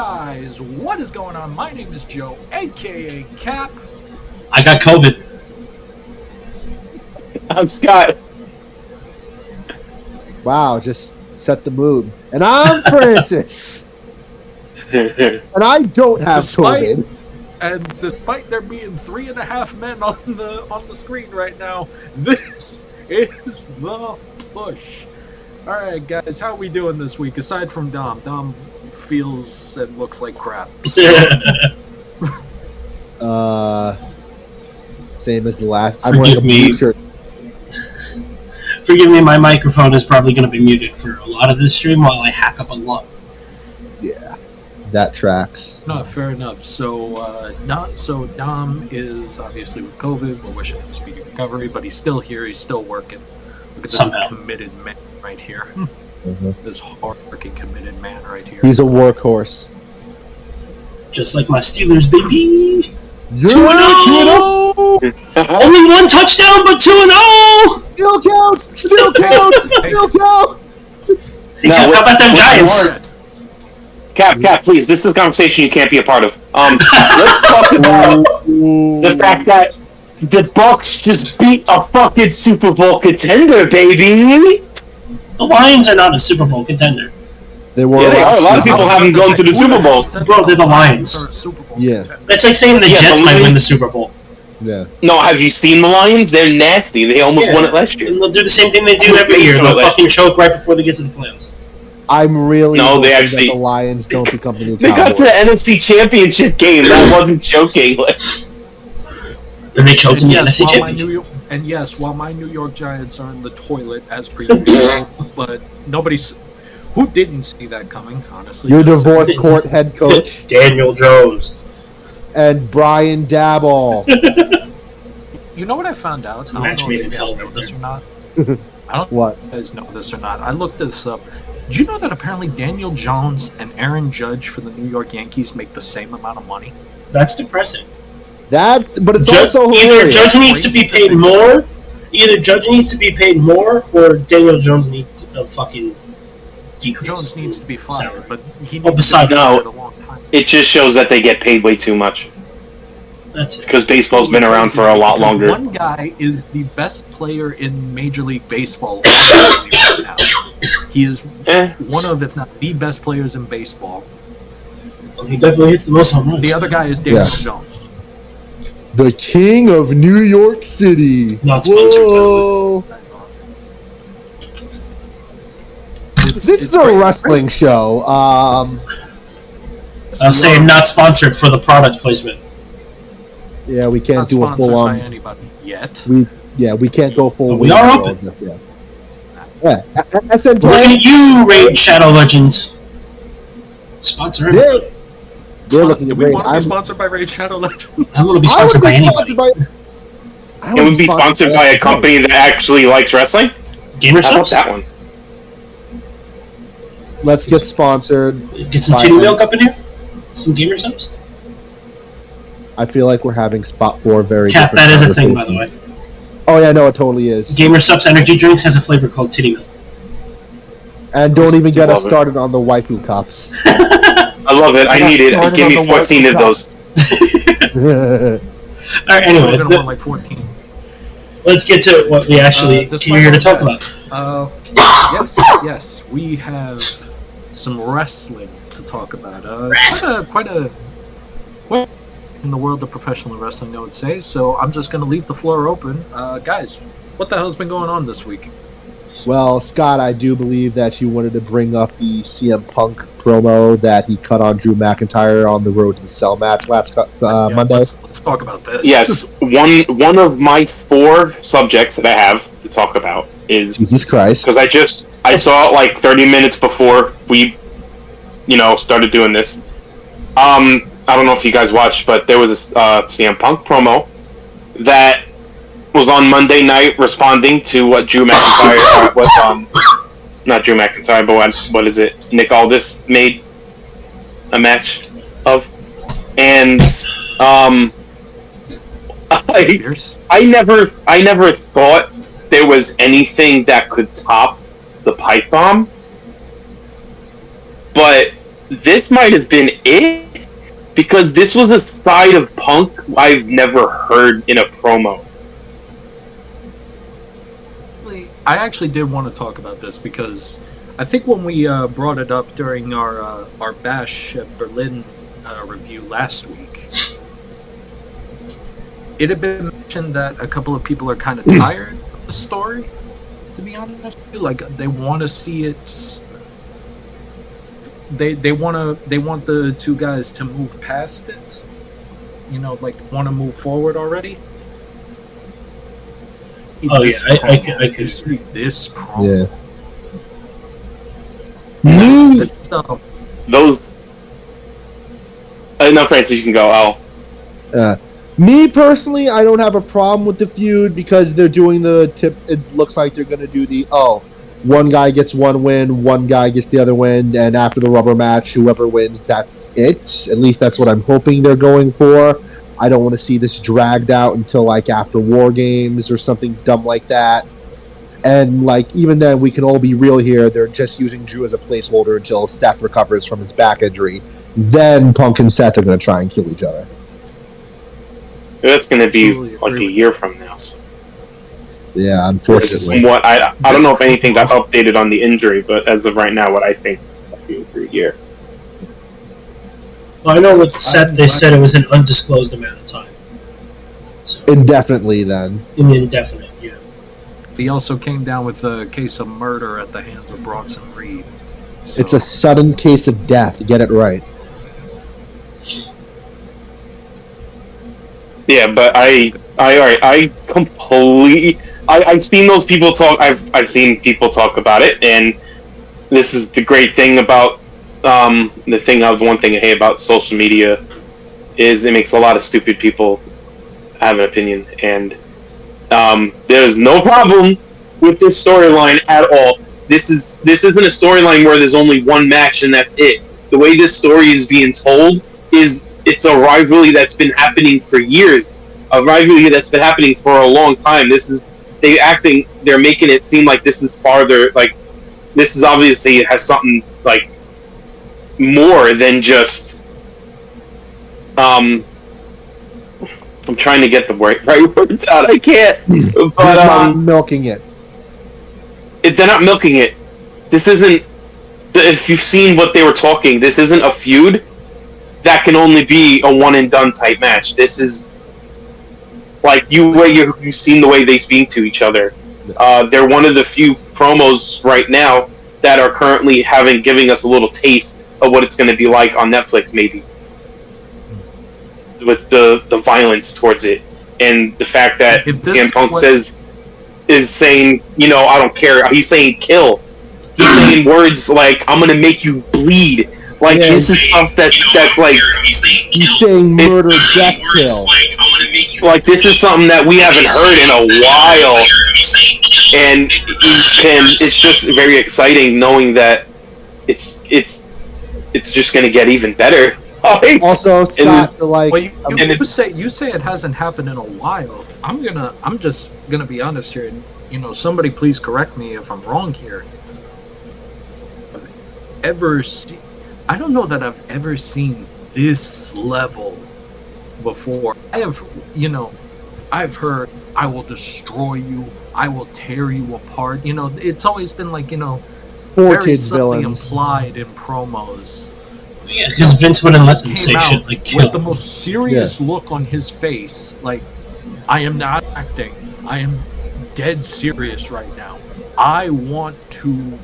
guys, what is going on? My name is Joe, aka Cap. I got COVID. I'm Scott. Wow, just set the mood. And I'm Francis. And I don't have COVID. And despite there being 3.5 men on the screen right now, this is the push. All right, guys, how are we doing this week? Aside from Dom, Dom feels and looks like crap. So. Same as the last. I'm wearing a blue shirt. Forgive me, my microphone is probably going to be muted for a lot of this stream while I hack up a lot. Yeah, that tracks. No, fair enough. So, Dom is obviously with COVID. We're wishing him a speedy recovery, but he's still here. He's still working. Look at this committed man right here. Mm-hmm. This hard-working, committed man right here. He's a workhorse. Just like my Steelers, baby. 2-0. Only one touchdown, but 2-0. Still count. Still count. Still count. Hey, Cap, how about them Giants? Cap, please. This is a conversation you can't be a part of. Let's talk about the fact that the Bucks just beat a fucking Super Bowl contender, baby. The Lions are not a Super Bowl contender. They were. Yeah, they are. A lot of people haven't gone to the Super Bowl. Bro, they're the Lions. Yeah. That's like saying the Jets might win the Super Bowl. Yeah. No, have you seen the Lions? They're nasty. They almost won it last year. And they'll do the same thing they do every year. They'll fucking choke right before they get to the playoffs. I'm really hoping that the Lions don't become the new They got to the NFC Championship game. That wasn't joking. And they choked in the NFC Championship. And yes, while my New York Giants are in the toilet as per usual, but nobody's... Who didn't see that coming, honestly? Your divorce court head coach. Daniel Jones. And Brian Daboll. You know what I found out? I don't know if you guys know this or not. I don't know if you guys know this or not. I looked this up. Do you know that apparently Daniel Jones and Aaron Judge for the New York Yankees make the same amount of money? That's depressing. But it's also either Judge needs to be paid more. Either Judge needs to be paid more, or Daniel Jones needs a fucking decrease. Jones needs to be fired, but he needs to be fired a long time. It just shows that they get paid way too much. That's it. Because baseball's been around for a lot longer. One guy is the best player in Major League Baseball right now. He is one of, if not the best players in baseball. Well, he definitely hits the most home runs. The other guy is Daniel Jones. The King of New York City. Not sponsored. Whoa. This is a wrestling show. I'll say not sponsored for the product placement. Yeah, we can't not do a full on. By anybody yet. We can't go full. We are open. Yeah, SNK. Look at you, Raid Shadow Legends. Sponsor everybody. They're looking Do we want to be sponsored by Raid Shadow Legends? I want to be sponsored by anybody. It would be sponsored by a company that actually likes wrestling. Gamer How about subs? that one? Let's get sponsored. Get some titty milk up in here. Some gamer subs. I feel like we're having spot 4 very. Cap, that is a thing, by the way. Oh yeah, no, it totally is. Gamer Subs energy drinks has a flavor called titty milk. And don't even get us started on the waifu cups. I love it. I need it. Give me 14 of those. Alright, anyway. Like 14. Let's get to what we actually came here to talk about. Yes, we have some wrestling to talk about. Quite in the world of professional wrestling, I would say. So I'm just going to leave the floor open. Guys, what the hell's been going on this week? Well, Scott, I do believe that you wanted to bring up the CM Punk promo that he cut on Drew McIntyre on the road to the Cell match last Monday. Let's talk about this. Yes, one of my 4 subjects that I have to talk about is Jesus Christ. Because I saw it like 30 minutes before we, started doing this. I don't know if you guys watched, but there was a CM Punk promo that was on Monday night responding to what Drew McIntyre was not Drew McIntyre, but what is it? Nick Aldis made a match of, and I never thought there was anything that could top the pipe bomb, but this might have been it, because this was a side of Punk I've never heard in a promo. I actually did want to talk about this because I think when we brought it up during our Bash at Berlin review last week, it had been mentioned that a couple of people are kind of tired of the story, to be honest. Like, they want to see it. They want the two guys to move past it. You know, like, want to move forward already. Oh yeah, I could see this promo. Yeah. Those. No, Francis, you can go. Me personally, I don't have a problem with the feud because they're doing the tip. It looks like they're going to do the one guy gets one win, one guy gets the other win, and after the rubber match, whoever wins, that's it. At least that's what I'm hoping they're going for. I don't want to see this dragged out until like after War Games or something dumb like that. And like even then, we can all be real here. They're just using Drew as a placeholder until Seth recovers from his back injury. Then Punk and Seth are going to try and kill each other. That's going to be like a year from now. So. Yeah, unfortunately. What I don't know if anything got updated on the injury, but as of right now, what I think will be for a year. Well, I know with Seth, they said it was an undisclosed amount of time. So, indefinitely, then. Indefinite, yeah. He also came down with a case of murder at the hands of Bronson Reed. So. It's a sudden case of death. Get it right. Yeah, but I completely. I've seen those people talk. I've seen people talk about it, and this is the great thing about one thing I hate about social media is it makes a lot of stupid people have an opinion, and there's no problem with this storyline at all. This isn't a storyline where there's only one match and that's it. The way this story is being told is it's a rivalry that's been happening for years, a rivalry that's been happening for a long time. They're making it seem like this is farther, like this is obviously it has something like more than just I'm trying to get the right words out. I can't. But they're not milking it. They're not milking it. This isn't. If you've seen what they were talking, this isn't a feud that can only be a one and done type match. This is like you've seen the way they speak to each other. They're one of the few promos right now that are currently giving us a little taste of what it's going to be like on Netflix, maybe, with the violence towards it and the fact that CM Punk is saying, I don't care. He's saying kill. He's saying words like I'm going to make you bleed. Like this is stuff that's like he's saying murder, death, kill. Like this is something that we haven't heard in a while, and it's just very exciting knowing that it's just going to get even better. Also, Scott, you say it hasn't happened in a while. I'm just gonna be honest here, and somebody please correct me if I'm wrong here. I don't know that I've ever seen this level before. I've heard I will destroy you, I will tear you apart. It's always been like very subtly implied in promos. Yeah, because Vince wouldn't let them say shit like kill. With the most serious look on his face, like, I am not acting. I am dead serious right now. I want to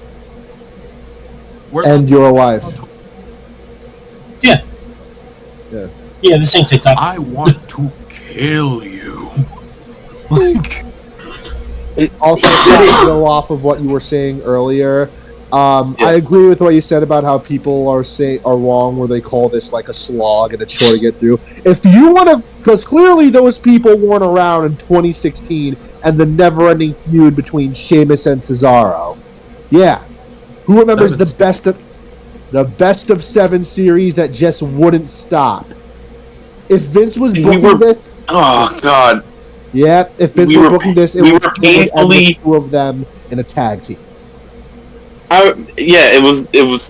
end your life. Yeah. Yeah, this ain't TikTok. I want to kill you. Like, also, to go off of what you were saying earlier, yes. I agree with what you said about how people are wrong where they call this like a slog and a chore to get through. If you want to, because clearly those people weren't around in 2016 and the never-ending feud between Sheamus and Cesaro. Yeah, who remembers the best of 7 series that just wouldn't stop? If Vince was booking this, oh god, yeah, if Vince was booking this, it would painfully the 2 of them in a tag team. Yeah, it was.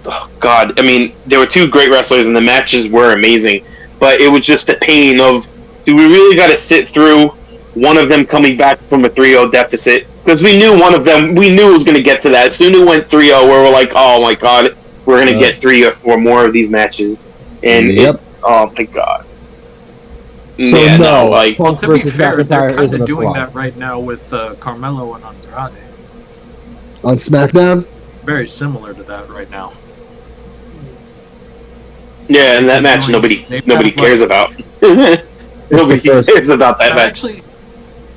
Oh God, I mean, there were two great wrestlers, and the matches were amazing. But it was just the pain of, do we really got to sit through one of them coming back from a 3-0 deficit? Because we knew one of them, we knew it was going to get to that. As soon as it went 3-0, where we're like, oh my God, we're going to get 3 or 4 more of these matches, and it's, oh my God. So like, well, to be fair, they're kind of doing that right now with Carmelo and Andrade. On SmackDown? Very similar to that right now. Yeah, and that match nobody cares about. Nobody cares about that match. Actually,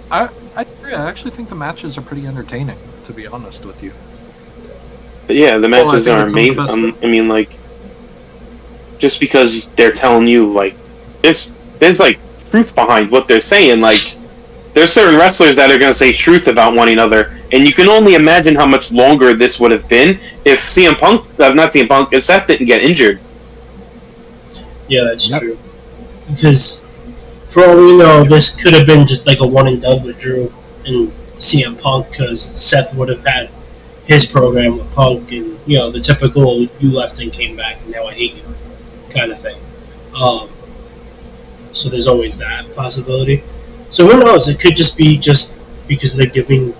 I agree. I actually think the matches are pretty entertaining, to be honest with you. But yeah, the matches are amazing. I mean, like, just because they're telling you, like, there's like truth behind what they're saying. Like, there's certain wrestlers that are going to say truth about one another, and you can only imagine how much longer this would have been if if Seth didn't get injured. Yeah, that's true. Because for all we know, this could have been just like a one and done with Drew and CM Punk, because Seth would have had his program with Punk, and the typical "you left and came back and now I hate you" kind of thing. So there's always that possibility. So who knows? It could just be just because they're giving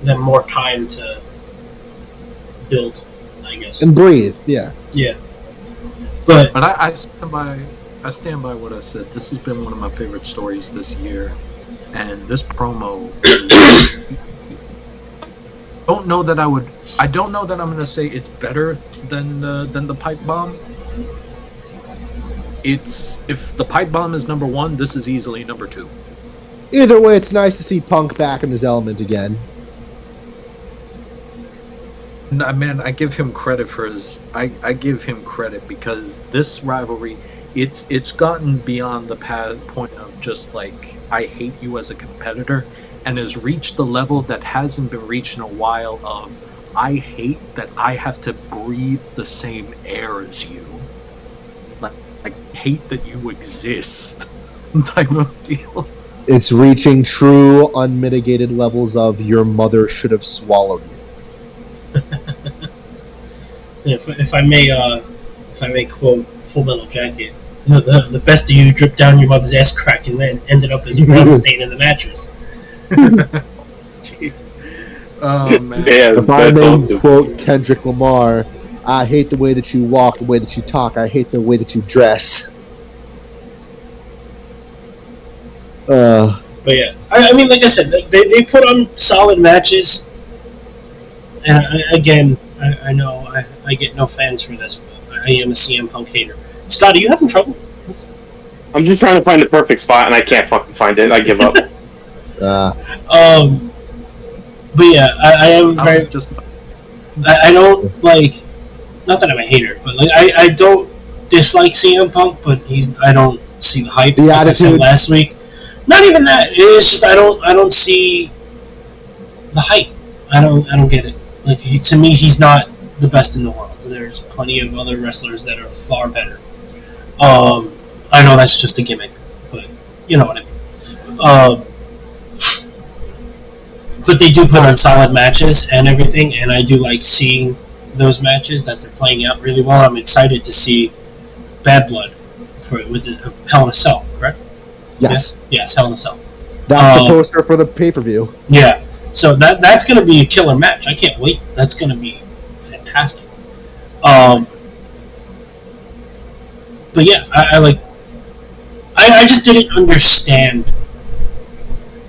them more time to build, I guess, and breathe. Yeah. Yeah. But I stand by what I said. This has been one of my favorite stories this year, and this promo. I don't know that I'm going to say it's better than the pipe bomb. If the pipe bomb is number 1, this is easily number 2. Either way, it's nice to see Punk back in his element again. Man, I give him credit for his. I give him credit because this rivalry, it's gotten beyond the point of just like I hate you as a competitor, and has reached the level that hasn't been reached in a while of I hate that I have to breathe the same air as you. Like I hate that you exist, type of deal. It's reaching true unmitigated levels of your mother should have swallowed you. if I may quote Full Metal Jacket, the best of you dripped down your mother's ass crack and then ended up as a blood stain in the mattress. Oh man! Yeah, if I may quote Kendrick Lamar, I hate the way that you walk, the way that you talk. I hate the way that you dress. But yeah, I mean, like I said, they put on solid matches. And I know I get no fans for this, but I am a CM Punk hater. Scott, are you having trouble? I'm just trying to find the perfect spot, and I can't fucking find it. I give up. But yeah, I am very. I don't like. Not that I'm a hater, but like I don't dislike CM Punk, but I don't see the hype. The like I said last week. Not even that. It's just I don't see the hype. I don't get it. Like to me, he's not the best in the world. There's plenty of other wrestlers that are far better. I know that's just a gimmick, but you know what I mean. But they do put on solid matches and everything, and I do like seeing those matches that they're playing out really well. I'm excited to see Bad Blood with the Hell in a Cell, correct? Yes. Yeah? Yes, Hell in a Cell. That's the poster for the pay-per-view. Yeah. So that's going to be a killer match. I can't wait. That's going to be fantastic. But yeah, I just didn't understand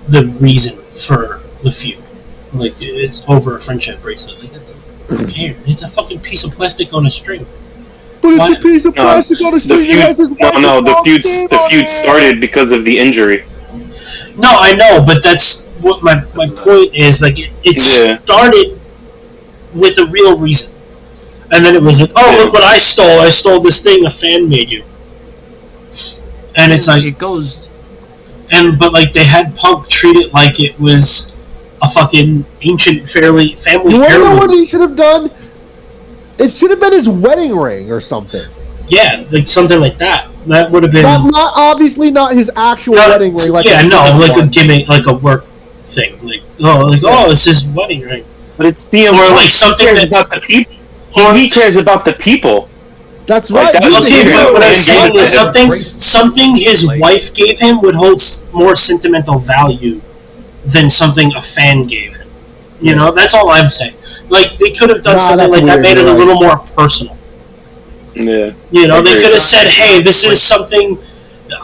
the reason for the feud. Like, it's over a friendship bracelet. Like, who cares? It's a fucking piece of plastic on a string. But it's a piece of plastic on a string. The feud started because of the injury. No, I know, but that's what my point is. Like, it started with a real reason. And then it was like, look what I stole. I stole this thing a fan made you. And it's like... It goes... But, like, they had Punk treat it like it was a fucking ancient family heirloom. You want to know what he should have done? It should have been his wedding ring or something. Yeah, like something like that. That would have been... Not obviously not his actual wedding ring. Like a gimmick, like a work thing. Like, it's his wedding ring. But it's CM Or Punk. like something He cares that about the people. He cares about the people. That's Like, right. that's okay, but what I'm saying is Yeah. something his Like- wife gave him would hold more sentimental value than something a fan gave him. You know, that's all I'm saying. Like they could have done Nah, something that's like that, weird, made it you're a little right. more personal. Yeah. You know, I they agree. could have said, "Hey, this is something.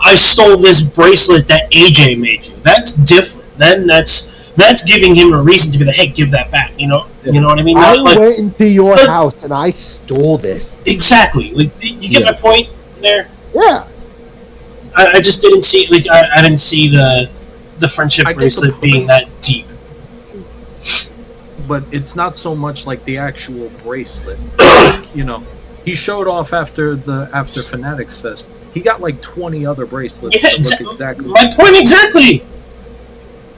I stole this bracelet that AJ made you." That's different. Then that's giving him a reason to be like, "Hey, give that back." You know, you know what I mean? I Not like went into your but- house and I stole this. exactly. Like you get Yeah. my point there. Yeah. I just didn't see I didn't see the friendship I get the bracelet being point. that deep. But it's not so much like the actual bracelet. You know, he showed off after Fanatics Fest. He got like 20 other bracelets Yeah, that look exactly. my point exactly.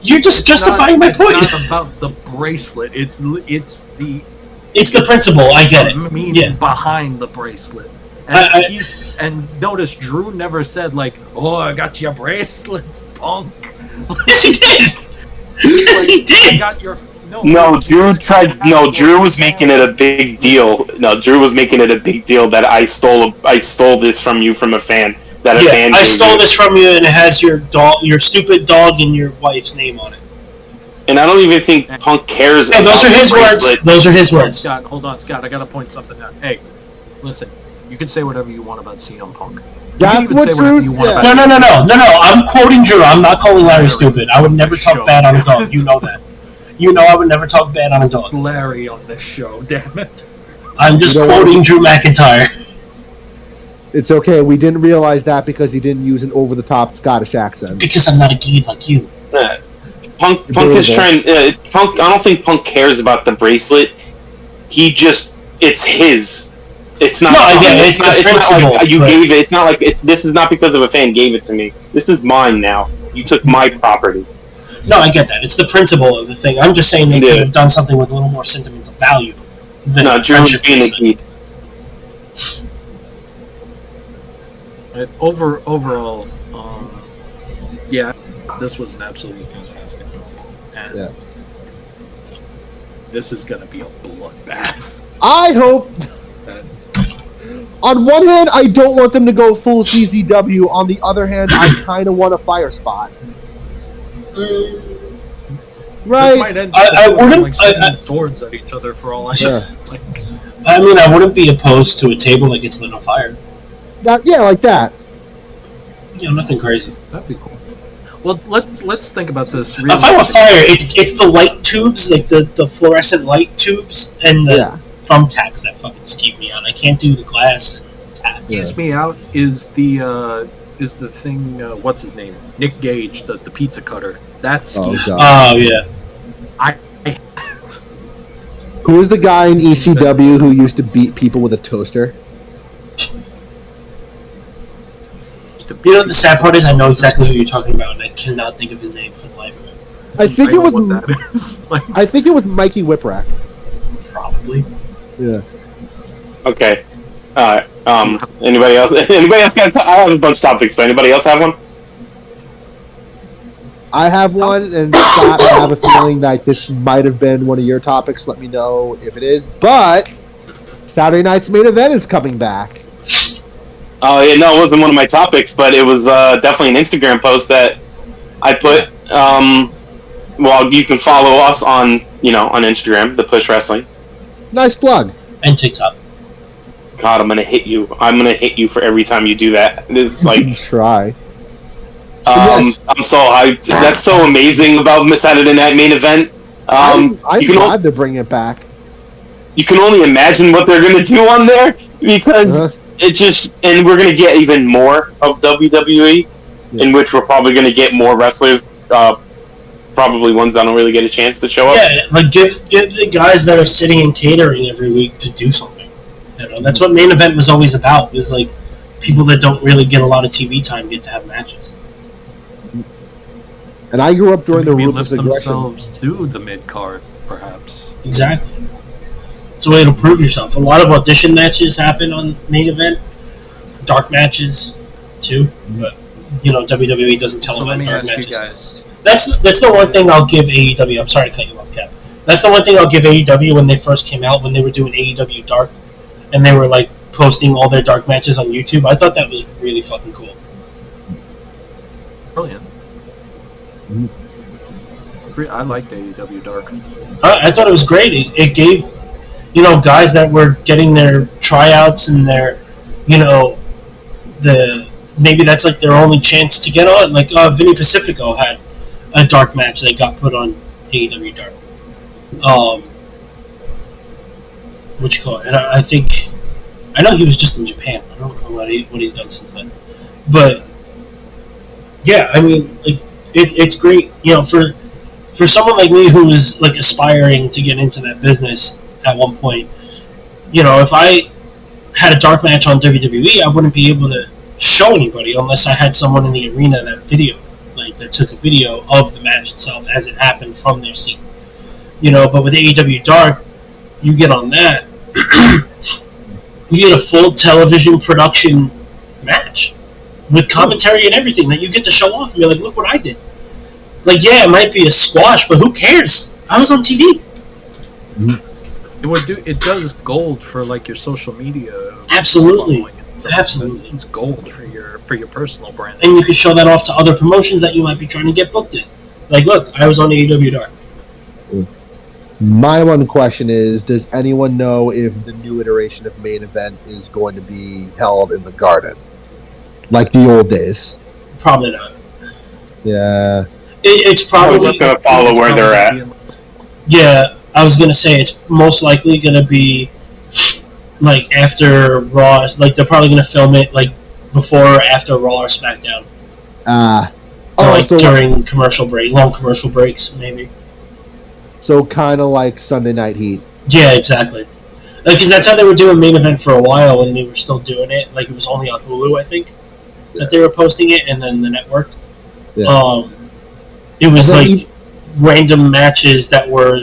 You're just justifying my point. It's not about the bracelet. It's the It's the principle. I get it. meaning Yeah. behind the bracelet. And and notice Drew never said like, "Oh, I got your bracelets, punk." Yes, he did. Yes, he I did. got your No, Drew was making it a big deal. No, Drew was making it a big deal that I stole this from you from a fan. That a fan Yeah, I gave stole you. this from you, and it has your stupid dog, and your wife's name on it. And I don't even think Punk cares Hey, those about are the his words. bracelet. Those are his Hold on, words. Scott. Hold on, Scott. I gotta point something out. Hey, listen. You can say whatever you want about CM Punk. You can That's even what say whatever Drew you want said. about No. I'm quoting Drew. I'm not calling Larry stupid. I would never talk bad on a dog. You know that. You know I would never talk bad on a dog. Larry on this show. Damn it. I'm just You know what? quoting Drew McIntyre. It's okay. We didn't realize that because he didn't use an over-the-top Scottish accent. Because I'm not a geek like you. Punk is Adorable. trying. Punk. I don't think Punk cares about the bracelet. It's his. It's not. No, I get it. It's the not principle, like you but- gave it. It's not like this is not because of a fan gave it to me. This is mine now. You took my property. No, I get that. It's the principle of the thing. I'm just saying they Yeah. could have done something with a little more sentimental value than No, a Drew was friendship being a bracelet. geek. Overall, yeah, this was an absolutely fantastic promo, and Yeah. this is gonna be a bloodbath. I hope. And On one hand, I don't want them to go full CZW. On the other hand, I kind of want a fire spot. Mm, this Right? might end I up wouldn't- like swinging swords at each other for all I know. Yeah. Like, I mean, I wouldn't be opposed to a table that gets lit on fire. Yeah, like that. You know, nothing crazy. that'd be cool. Well, let's think about this. I'm fine with fire. It's the light tubes, like the fluorescent light tubes, and the Yeah. thumbtacks that fucking skeeve me out. I can't do the glass and tacks. Skews me out is the thing. What's his name? Nick Gage, the pizza cutter. That's Oh, God. Oh yeah. Who is the guy in ECW who used to beat people with a toaster? You know what the sad part is? I know exactly who you're talking about, and I cannot think of his name for the life of me. I think it was. what that is. Like, I think it was Mikey Whipwreck. Probably. Yeah. Okay. Anybody else? Anybody else got? I have a bunch of topics, but anybody else have one? I have one, and Scott, I have a feeling that this might have been one of your topics. Let me know if it is. But Saturday night's main event is coming back. Oh yeah, no, it wasn't one of my topics, but it was definitely an Instagram post that I put. Well, you can follow us on on Instagram, the Push Wrestling. Nice plug. And TikTok. God, I'm gonna hit you. I'm gonna hit you for every time you do that. This is like, Try. I'm so hyped. That's so amazing about Saturday Night Main Event. I'm you can glad to bring it back. you can only imagine what they're gonna do on there because it just, and we're gonna get even more of WWE, in which we're probably gonna get more wrestlers. Probably ones that don't really get a chance to show up. Yeah, like give the guys that are sitting in catering every week to do something. That's what main event was always about. Is like people that don't really get a lot of TV time get to have matches. And I grew up during the maybe ruthless lift aggression. themselves to the mid card, perhaps. Exactly. It's a way to prove yourself. A lot of audition matches happen on main event. Dark matches, too. But WWE doesn't So let televise me dark ask you matches. guys. That's the one thing I'll give AEW. I'm sorry to cut you off, Cap. That's the one thing I'll give AEW when they first came out, when they were doing AEW Dark, and they were like posting all their dark matches on YouTube. I thought that was really fucking cool. Brilliant. I liked AEW Dark. I thought it was great. It gave, guys that were getting their tryouts and their, maybe that's like their only chance to get on. Like Vinny Pacifico had a dark match that got put on AEW Dark. What you call it? And I know he was just in Japan. I don't know what he's done since then. But yeah, I mean, like it's great. For someone like me who was like aspiring to get into that business at one point, if I had a dark match on WWE, I wouldn't be able to show anybody unless I had someone in the arena that took a video of the match itself as it happened from their seat. But with AEW Dark, you get on that, you get a full television production match with commentary and everything that you get to show off. And you're like, look what I did. Like, yeah, it might be a squash, but who cares? I was on TV. It does gold for like your social media. Absolutely. Absolutely. It's gold for your personal brand. And you can show that off to other promotions that you might be trying to get booked in. Like, look, I was on AEW Dark. My one question is, does anyone know if the new iteration of Main Event is going to be held in the Garden? Like the old days? Probably not. Yeah. It's probably going to follow where they're at. Yeah, I was going to say it's most likely going to be like after Raw. Like they're probably going to film it like before or after Raw or SmackDown. During commercial break, long commercial breaks, maybe. So kind of like Sunday Night Heat. Yeah, exactly. Because that's how they were doing Main Event for a while when they were still doing it. Like it was only on Hulu, I think, that they were posting it, and then the network. Yeah. It was like random matches that were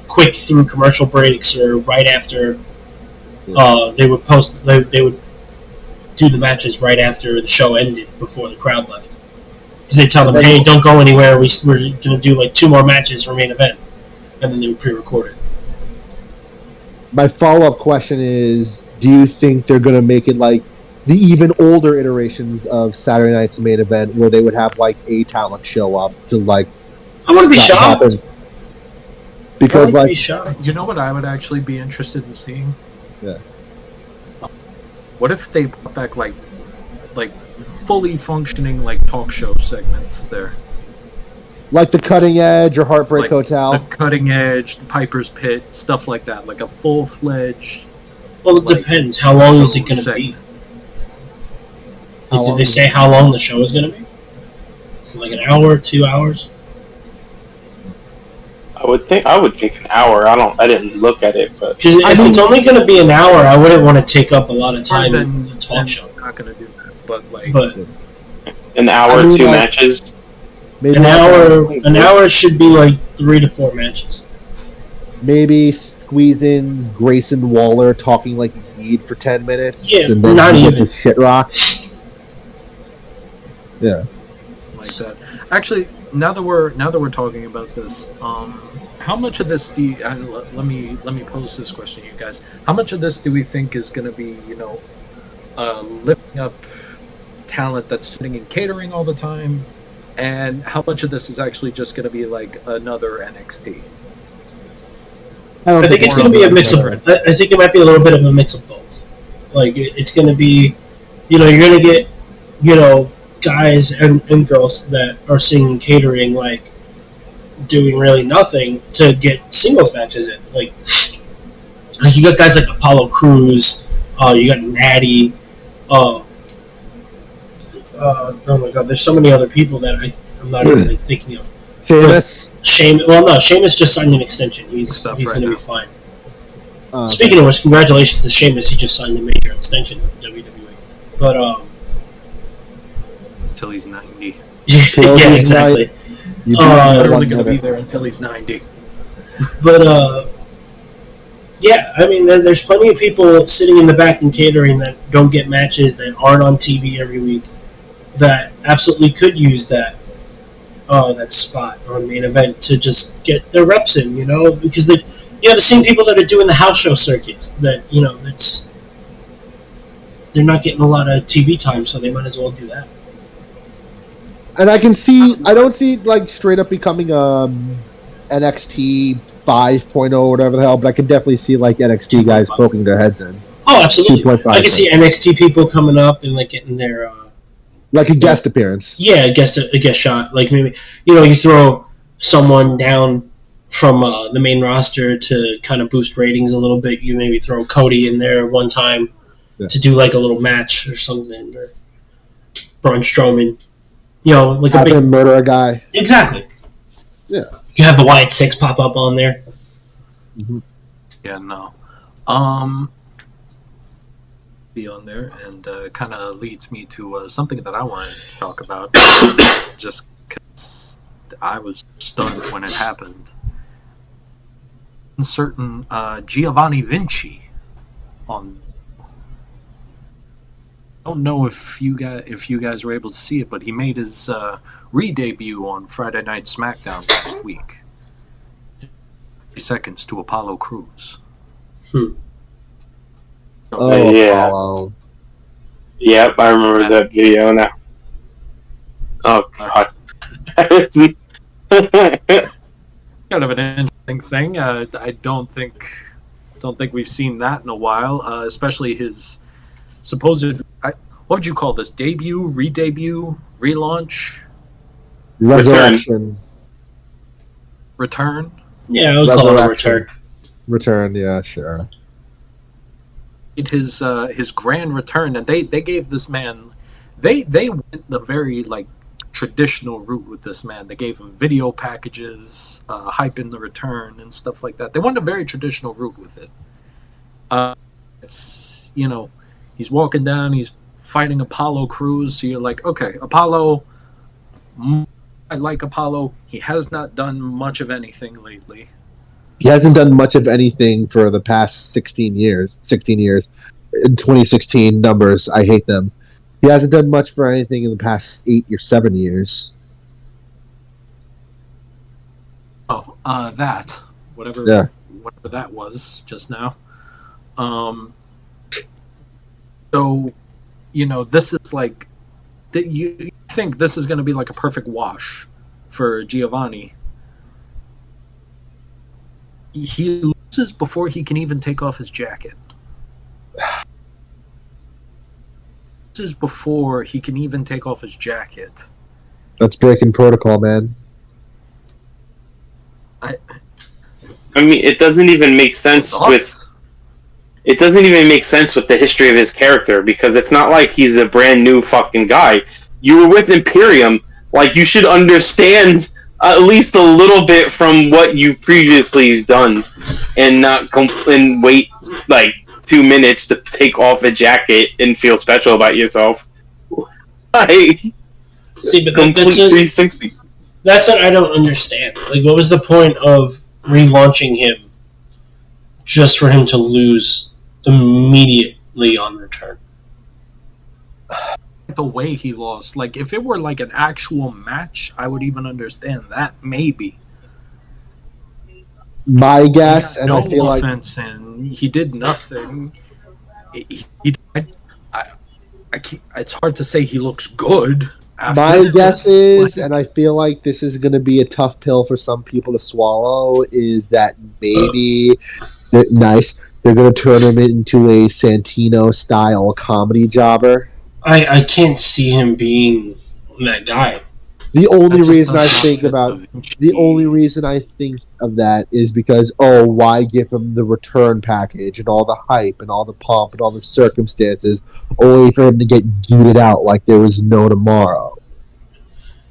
quick through commercial breaks or right after. They would post. They would do the matches right after the show ended, before the crowd left. Because they tell them, "Hey, don't go anywhere. We're going to do like 2 more matches for Main Event," and then they would pre-record it. My follow-up question is: do you think they're going to make it like the even older iterations of Saturday Night's Main Event, where they would have like a talent show up to like? I wouldn't be shocked. Happen? Because like, be shocked. You know what I would actually be interested in seeing? Yeah. What if they brought back like fully functioning like talk show segments there? Like the Cutting Edge or Heartbreak Hotel. The Cutting Edge, the Piper's Pit, stuff like that. Like a full-fledged... Well, it depends. How long is it going to be? Did they say how long the show is going to be? Is it like an hour, 2 hours? I would think an hour. I didn't look at it, but because if it's only going to be an hour, I wouldn't want to take up a lot of time in the talk show. I'm not going to do that, but an hour, 2 matches. An hour should be like 3 to 4 matches. Maybe squeeze in Grayson Waller talking like a geek for 10 minutes. Yeah, and then not even shit rock. Yeah. Like that. Actually, now that we're talking about this, how much of this do you, let me pose this question to you guys. How much of this do we think is going to be, lifting up talent that's sitting in catering all the time, and how much of this is actually just going to be like another NXT? I think it's going to be a mix of. I think it might be a little bit of a mix of both. Like it's going to be, you're going to get, guys and girls that are singing catering, like doing really nothing to get singles matches in. Like you got guys like Apollo Crews, you got Natty. Oh my God, there's so many other people that I'm not even thinking of. Sheamus just signed an extension. He's going to be fine. Speaking of which, congratulations to Sheamus. He just signed a major extension with the WWE. But until he's 90. Yeah, exactly. Literally going to be there until he's 90. But yeah, I mean, there's plenty of people sitting in the back and catering that don't get matches, that aren't on TV every week, that absolutely could use that that spot on main event to just get their reps in, because the same people that are doing the house show circuits that they're not getting a lot of TV time, so they might as well do that. And I don't see like straight up becoming NXT 5.0 or whatever the hell, but I can definitely see like NXT guys 2.5. poking their heads in. Oh, absolutely. 2.5. I can see NXT people coming up and like getting their like a guest appearance. Yeah, a guest shot. Like maybe you throw someone down from the main roster to kind of boost ratings a little bit. You maybe throw Cody in there one time to do like a little match or something, or Braun Strowman. Like have him murder a guy. Exactly. Yeah. You have the Wyatt Six pop up on there. Mm-hmm. Yeah, no. Be on there, and kind of leads me to something that I want to talk about, just because I was stunned when it happened. Certain Giovanni Vinci on. I don't know if you guys were able to see it, but he made his re-debut on Friday Night SmackDown last week. 30 seconds to Apollo Crews. Oh, yeah. Apollo. Yep, I remember that video now. Oh god. Kind of an interesting thing. I don't think we've seen that in a while. Especially his supposed. What would you call this? Debut, re-debut, relaunch, Resurrection, return. Yeah, I would call it a return. Return, yeah, sure. His grand return, and they gave this man. They went the very like traditional route with this man. They gave him video packages, hyping the return and stuff like that. They went a very traditional route with it. It's he's walking down, he's fighting Apollo Crews. So you're like, okay, Apollo. I like Apollo. He has not done much of anything lately. He hasn't done much of anything for the past 16 years. 16 years. In 2016 numbers, I hate them. He hasn't done much for anything in the past 8 or 7 years. Oh, that. Whatever that was just now. So, this is like... You think this is going to be like a perfect wash for Giovanni. He loses before he can even take off his jacket. Loses before he can even take off his jacket. That's breaking protocol, man. I mean, it doesn't even make sense with... It doesn't even make sense with the history of his character, because it's not like he's a brand new fucking guy. You were with Imperium, like, you should understand at least a little bit from what you previously done, and not and wait, like, 2 minutes to take off a jacket and feel special about yourself. Like, see, but complete 360. That's what I don't understand. Like, what was the point of relaunching him just for him to lose immediately on return? The way he lost, like if it were like an actual match, I would even understand that, maybe. My guess, and no I feel offense, and he did nothing. It's hard to say he looks good. My guess is, and I feel like this is going to be a tough pill for some people to swallow, is that maybe they're going to turn him into a Santino-style comedy jobber. I can't see him being that guy. The only reason I think of that is because, why give him the return package and all the hype and all the pomp and all the circumstances, only for him to get geeted out like there was no tomorrow?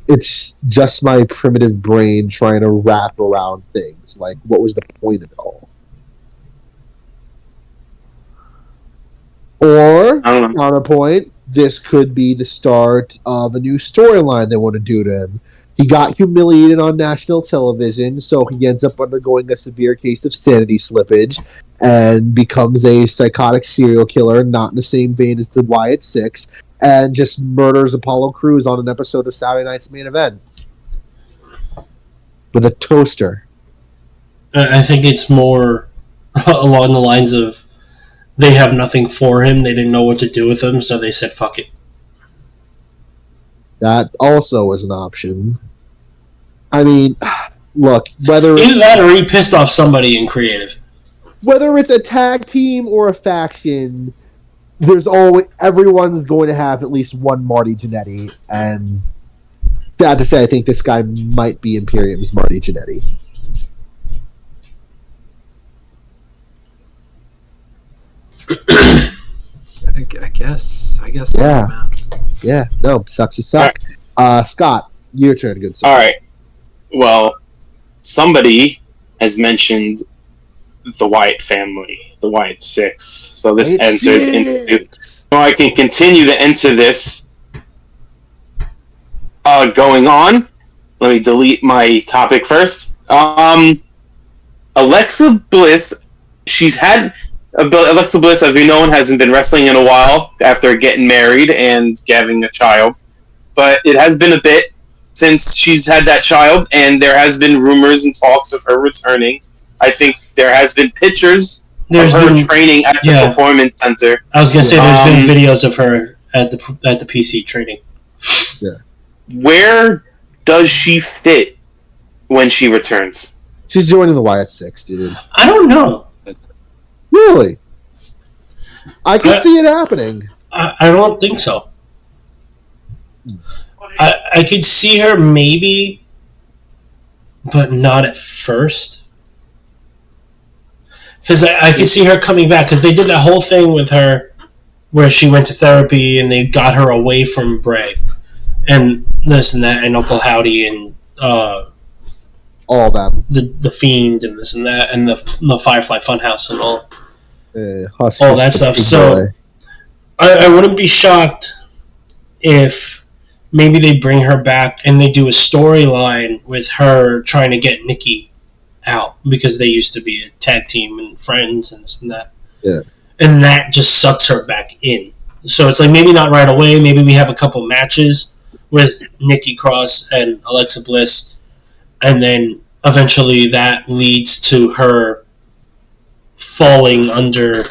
It's just my primitive brain trying to wrap around things. Like, what was the point of it all? Or, counterpoint, this could be the start of a new storyline they want to do to him. He got humiliated on national television, so he ends up undergoing a severe case of sanity slippage and becomes a psychotic serial killer, not in the same vein as the Wyatt Six, and just murders Apollo Crews on an episode of Saturday Night's Main Event. with a toaster. I think it's more along the lines of they have nothing for him. They didn't know what to do with him, so they said, fuck it. That also is an option. I mean, look, whether Either that or he pissed off somebody in creative. Whether it's a tag team or a faction, everyone's going to have at least one Marty Jannetty, and sad to say, I think this guy might be Imperium's Marty Jannetty. I guess. Yeah. So, man. Yeah, no, sucks to suck. Right. Scott, your turn, good sir. All right. Well, somebody has mentioned the Wyatt family, the Wyatt Six. So this enters into. So I can continue to enter this. Going on. Let me delete my topic first. Alexa Bliss. Alexa Bliss, as we know, hasn't been wrestling in a while after getting married and having a child. But it has been a bit since she's had that child, and there has been rumors and talks of her returning. I think there has been pictures of her training at the Performance Center. I was going to say there's been videos of her at the PC training. Yeah. Where does she fit when she returns? She's joining the Wyatt Six, dude. I don't know. Really? I can see it happening. I don't think so. I could see her maybe, but not at first. Because I could see her coming back, because they did that whole thing with her where she went to therapy and they got her away from Bray. And this and that, and Uncle Howdy, and all that. The Fiend, and this and that, and the Firefly Funhouse, and all that stuff. So I wouldn't be shocked if maybe they bring her back and they do a storyline with her trying to get Nikki out, because they used to be a tag team and friends and this and that. Yeah. And that just sucks her back in. So it's like maybe not right away. Maybe we have a couple matches with Nikki Cross and Alexa Bliss, and then eventually that leads to her falling under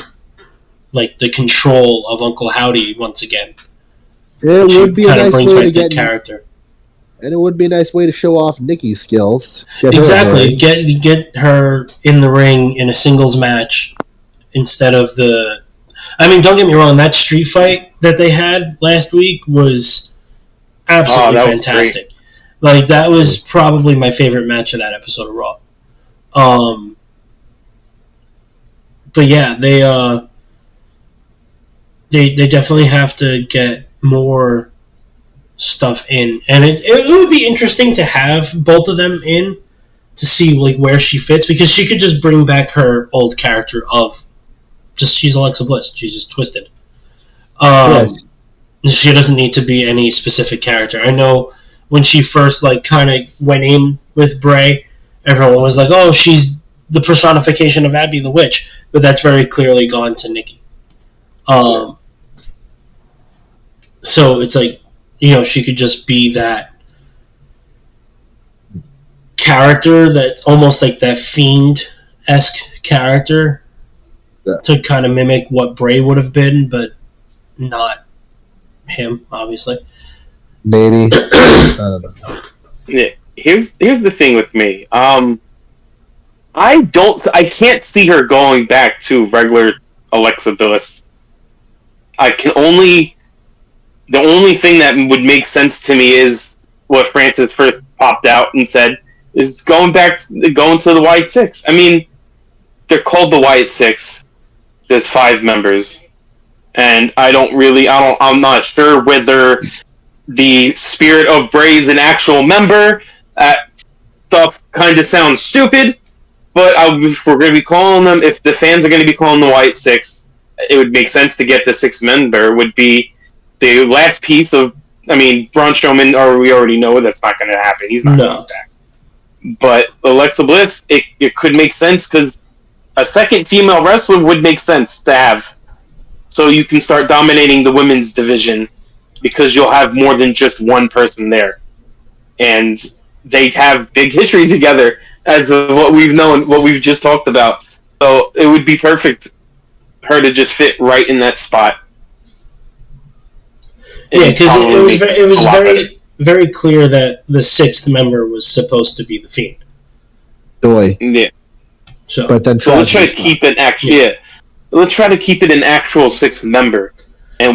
like the control of Uncle Howdy once again. It would be a nice way to get character, and it would be a nice way to show off Nikki's skills. Exactly, get her in the ring in a singles match instead of the. I mean, don't get me wrong. That street fight that they had last week was absolutely fantastic. Like, that was probably my favorite match of that episode of Raw. But yeah, they definitely have to get more stuff in, and it would be interesting to have both of them in to see like where she fits, because she could just bring back her old character of just she's Alexa Bliss, she's just twisted. She doesn't need to be any specific character. I know when she first like kind of went in with Bray, everyone was like, "Oh, she's the personification of Abby the Witch," but that's very clearly gone to Nikki. So it's like, you know, she could just be that character, that almost like that Fiend-esque character, to kind of mimic what Bray would have been, but not him, obviously. Maybe. I don't know. Yeah, here's the thing with me. I can't see her going back to regular Alexa Bliss. The only thing that would make sense to me is what Francis first popped out and said, is going to the Wyatt Six. I mean, they're called the Wyatt Six. There's 5 members. And I'm not sure whether the spirit of Bray is an actual member. Stuff kind of sounds stupid, but if we're going to be calling them, if the fans are going to be calling the Wyatt Six, it would make sense to get the 6th member, would be the last piece of, I mean, Braun Strowman, or we already know that's not going to happen. He's not coming back. But Alexa Bliss, it could make sense, because a second female wrestler would make sense to have. So you can start dominating the women's division, because you'll have more than just one person there. And they have big history together, as of what we've known, what we've just talked about. So it would be perfect her to just fit right in that spot. Yeah, because it was better. very clear that the sixth member was supposed to be the Fiend. Joy. Yeah. But then So let's try to keep it let's try to keep it an actual sixth member, and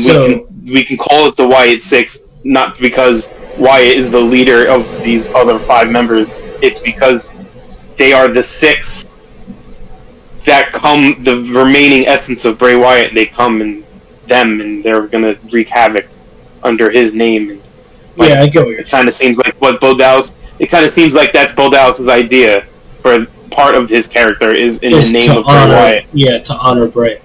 we can call it the Wyatt Six, not because Wyatt is the leader of these other five members. It's because they are the six that come, the remaining essence of Bray Wyatt. They come in them, and they're gonna wreak havoc under his name. Like, yeah, I get what you're saying. It kind of seems like what Bo Dallas. It kind of seems like that's Bo Dallas's idea for part of his character is in the name of Bray Wyatt. Yeah, to honor Bray.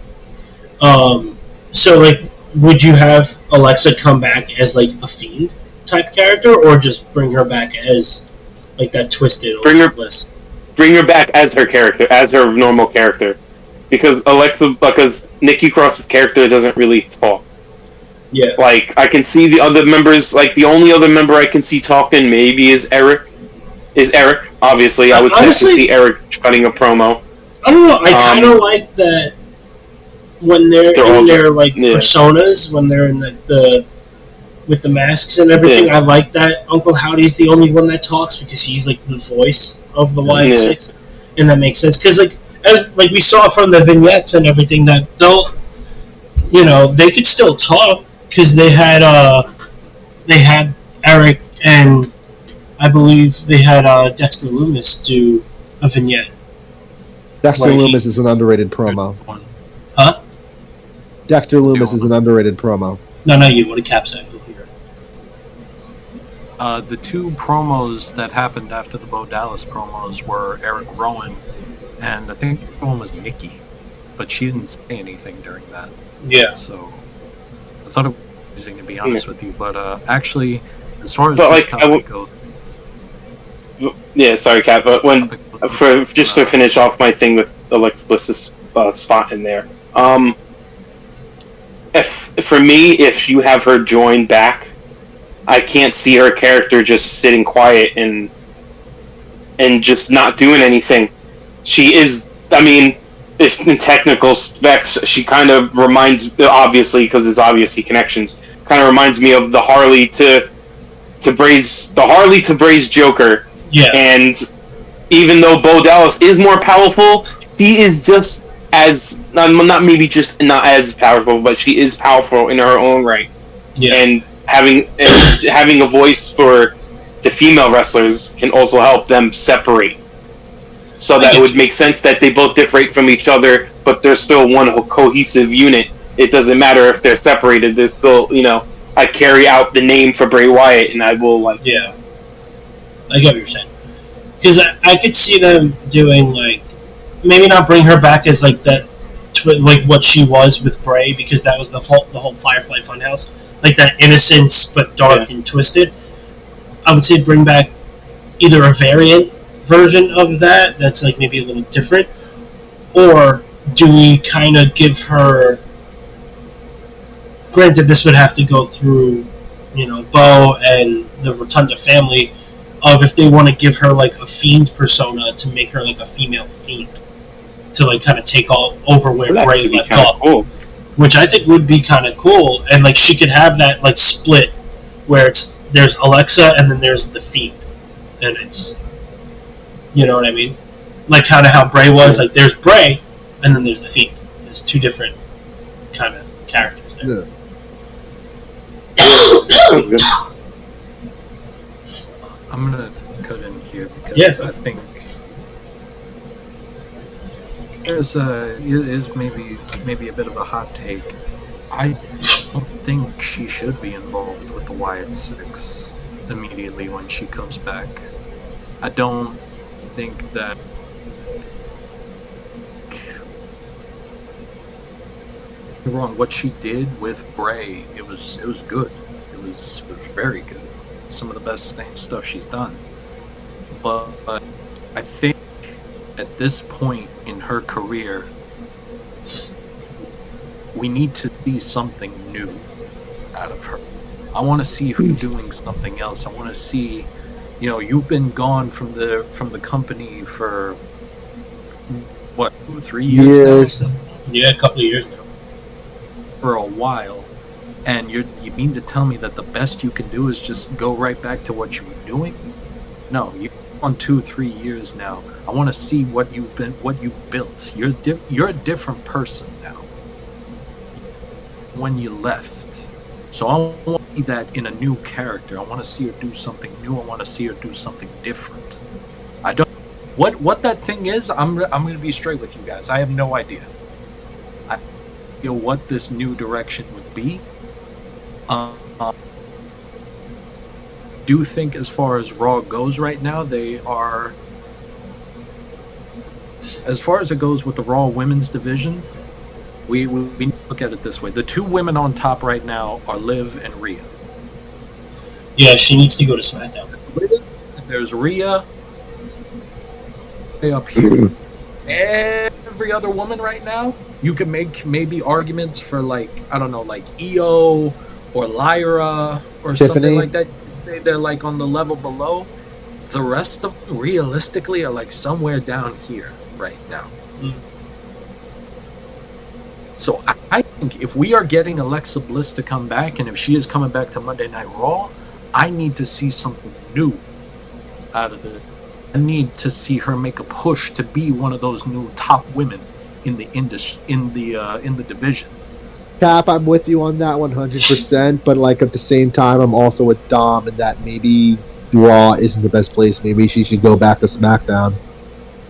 So like, would you have Alexa come back as like a Fiend type character, or just bring her back as like that twisted Alexa Bliss? Bring her back as her character, as her normal character, because Nikki Cross's character doesn't really talk. Yeah. Like, I can see the other members, like, the only other member I can see talking maybe is Eric. Obviously. I would honestly, see Eric cutting a promo. I don't know, I kind of like that when they're in their, like, personas, when they're in the with the masks and everything, I like that Uncle Howdy's the only one that talks, because he's, like, the voice of the Wyatt Six, and that makes sense, because, like, as we saw from the vignettes and everything, that they'll, you know, they could still talk, because they had Eric, and I believe they had Dexter Lumis do a vignette. Dexter Lumis is an underrated promo. Huh? Dexter Lumis is an underrated promo. No, not you. What a Cap say. The two promos that happened after the Bo Dallas promos were Eric Rowan, and I think one was Nikki, but she didn't say anything during that. Yeah. So I thought it was interesting, to be honest with you, but actually, as far as this topic goes. Yeah, sorry, Kat, but just to finish off my thing with Alexa Bliss's spot in there, if you have her join back, I can't see her character just sitting quiet and just not doing anything. She is, I mean, if in technical specs, she kind of reminds, obviously, because it's obviously connections, kind of reminds me of the Harley to Bray's Joker. Yeah. And even though Bo Dallas is more powerful, she is just as not as powerful, but she is powerful in her own right. Yeah. And having a voice for the female wrestlers can also help them separate. So that it would make sense that they both differentiate from each other, but they're still one cohesive unit. It doesn't matter if they're separated. They're still, I carry out the name for Bray Wyatt, and I will Yeah. I get what you're saying. Because I could see them doing, like, maybe not bring her back as, like, that, like, what she was with Bray, because that was the whole Firefly Funhouse. Like, that innocence, but dark and twisted. I would say bring back either a variant version of that's, like, maybe a little different, or do we kind of give her... Granted, this would have to go through, Bo and the Rotunda family, of if they want to give her, like, a Fiend persona to make her, like, a female Fiend. To, like, kind of take all over where Bray left off. Cool. Which I think would be kind of cool. And, like, she could have that, like, split where there's Alexa and then there's the Fiend. And it's... You know what I mean? Like, kind of how Bray was. Like, there's Bray and then there's the Fiend. There's two different kind of characters there. Yeah. I'm gonna cut in here because I think is maybe a bit of a hot take. I don't think she should be involved with the Wyatt Six immediately when she comes back. I don't think that. Wrong. What she did with Bray, it was good. It was very good. Some of the best stuff she's done. But I think at this point in her career, we need to see something new out of her. I want to see her doing something else. I want to see You know, you've been gone from the company for what, 3 years now? Yeah, a couple of years now. For a while, and you mean to tell me that the best you can do is just go right back to what you were doing? No, you've on 2-3 years now. I want to see what you've built. You're a different person now when you left. So I want to see that in a new character. I want to see her do something new. I want to see her do something different. I don't what that thing is. I'm going to be straight with you guys. I have no idea. I feel what this new direction would be. Do think as far as Raw goes right now, they are, as far as it goes with the Raw women's division, we look at it this way. The two women on top right now are Liv and Rhea. Yeah, she needs to go to SmackDown. There's Rhea way up here. Every other woman right now, you can make maybe arguments for, like, I don't know, like Io or Lyra or Tiffany. Something like that. You could say they're like on the level below. The rest of them realistically are like somewhere down here right now. So I think if we are getting Alexa Bliss to come back, and if she is coming back to Monday Night Raw, I need to see something new out of it. I need to see her make a push to be one of those new top women in the in the division. Cap, I'm with you on that 100%, but like at the same time, I'm also with Dom in that maybe Raw isn't the best place. Maybe she should go back to SmackDown.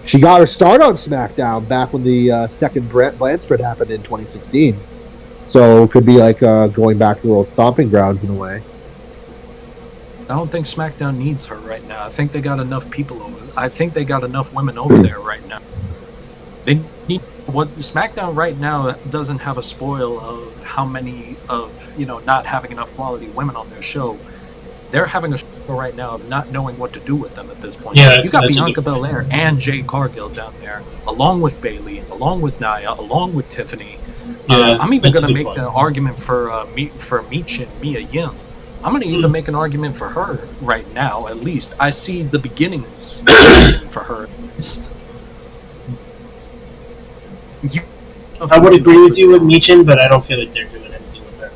She got her start on SmackDown back when the second brand spread happened in 2016. So it could be like going back to the old stomping grounds in a way. I don't think SmackDown needs her right now. I think they got enough people over. I think they got enough women over there right now. They need what SmackDown right now doesn't have a spoil of how many of, not having enough quality women on their show. They're having a struggle right now of not knowing what to do with them at this point. Yeah, you got Bianca Belair and Jade Cargill down there, along with Bayley, along with Nia, along with Tiffany. Yeah, I'm even going to make an argument for Michin, Mia Yim. I'm going to even make an argument for her right now, at least. I see the beginnings for her, at least. I would agree with you with Michin, but I don't feel like they're doing anything with her.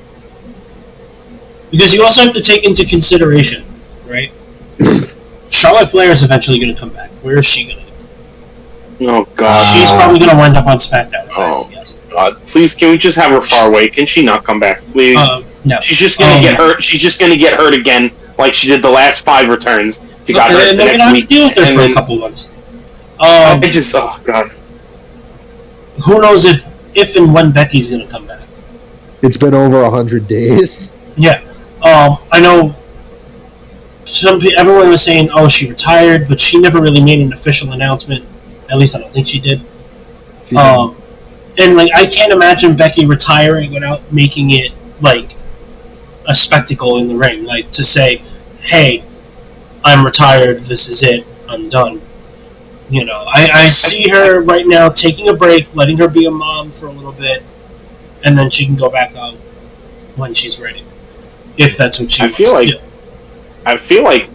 Because you also have to take into consideration, right? Charlotte Flair is eventually going to come back. Where is she going to go? Oh, God. She's probably going to wind up on SmackDown, if I have Oh, to guess. God. Please, can we just have her far away? Can she not come back, please? No. She's just going to get hurt. She's just going to get hurt again, like she did the last 5 returns. She got hurt and the then we're next going to have week. to deal with her and for then, a couple months. oh, God. Who knows if and when Becky's going to come back. It's been over 100 days. Yeah. I know everyone was saying, oh, she retired, but she never really made an official announcement. At least I don't think she did. And, like, I can't imagine Becky retiring without making it, like, a spectacle in the ring. Like, to say, hey, I'm retired, this is it, I'm done. I see her right now taking a break, letting her be a mom for a little bit, and then she can go back out when she's ready. If that's what she wants to do. I feel like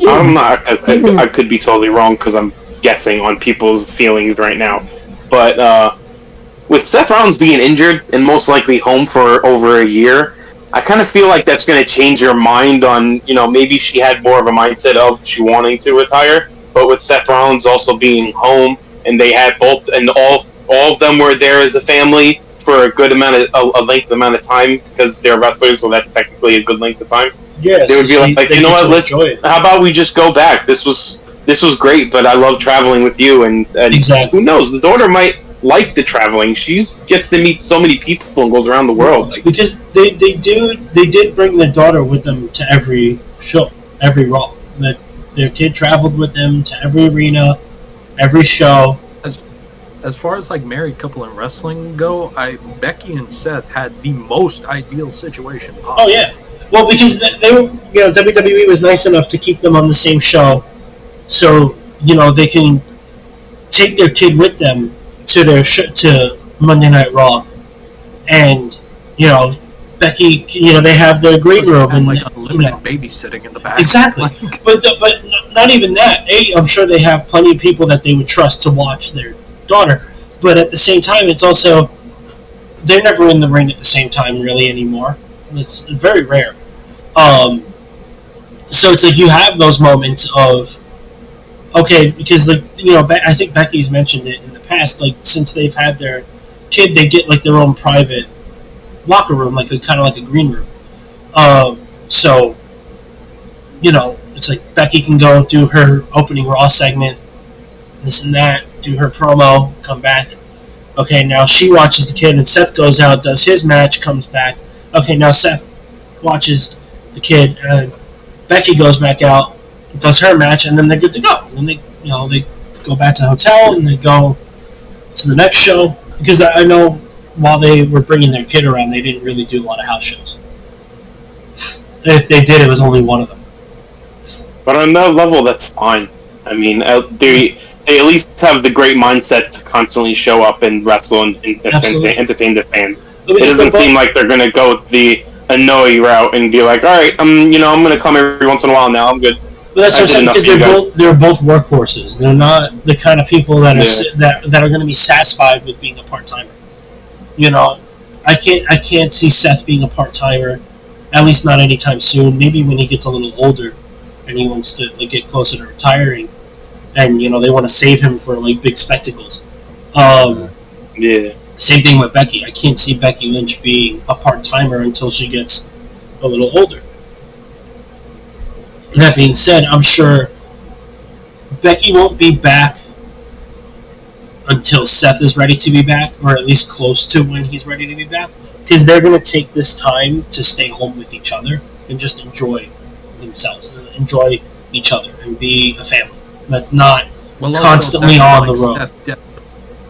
I'm not. I could be totally wrong because I'm guessing on people's feelings right now. But with Seth Rollins being injured and most likely home for over a year, I kind of feel like that's going to change your mind on, maybe she had more of a mindset of she wanting to retire. But with Seth Rollins also being home, and they had both, and all of them were there as a family for a good length amount of time because they're wrestlers, so that's technically a good length of time. Yeah, they would be like, you know what? How about we just go back? This was great, but I love traveling with you, and exactly. Who knows? The daughter might like the traveling. She gets to meet so many people and goes around the world. Because they did bring their daughter with them to every show, every Raw. Their kid traveled with them to every arena, every show. As far as like married couple in wrestling go, Becky and Seth had the most ideal situation possible. Oh yeah, well because they were, WWE was nice enough to keep them on the same show, so they can take their kid with them to their to Monday Night Raw, and Becky, they have their green room and like unlimited babysitting in the back. Exactly, but not even that. I'm sure they have plenty of people that they would trust to watch their daughter, but at the same time, it's also they're never in the ring at the same time really anymore. It's very rare. So it's like you have those moments of okay, because I think Becky's mentioned it in the past. Like since they've had their kid, they get like their own private locker room, like kind of like a green room. So it's like Becky can go do her opening Raw segment, this and that, do her promo, come back. Okay, now she watches the kid, and Seth goes out, does his match, comes back. Okay, now Seth watches the kid, and Becky goes back out, does her match, and then they're good to go. And then they go back to the hotel, and they go to the next show. Because I know while they were bringing their kid around, they didn't really do a lot of house shows. If they did, it was only one of them. But on that level, that's fine. I mean, they at least have the great mindset to constantly show up and wrestle and entertain the fans. It doesn't seem like they're going to go the annoy route and be like, all right, I'm going to come every once in a while now. I'm good. But that's what I'm saying, because they're both workhorses. They're not the kind of people that are going to be satisfied with being a part-timer. I can't see Seth being a part-timer, at least not anytime soon. Maybe when he gets a little older and he wants to get closer to retiring, and they want to save him for big spectacles. Yeah. Same thing with Becky. I can't see Becky Lynch being a part-timer until she gets a little older. That being said, I'm sure Becky won't be back until Seth is ready to be back, or at least close to when he's ready to be back, because they're going to take this time to stay home with each other and just enjoy themselves, and enjoy each other, and be a family. That's not constantly on the road.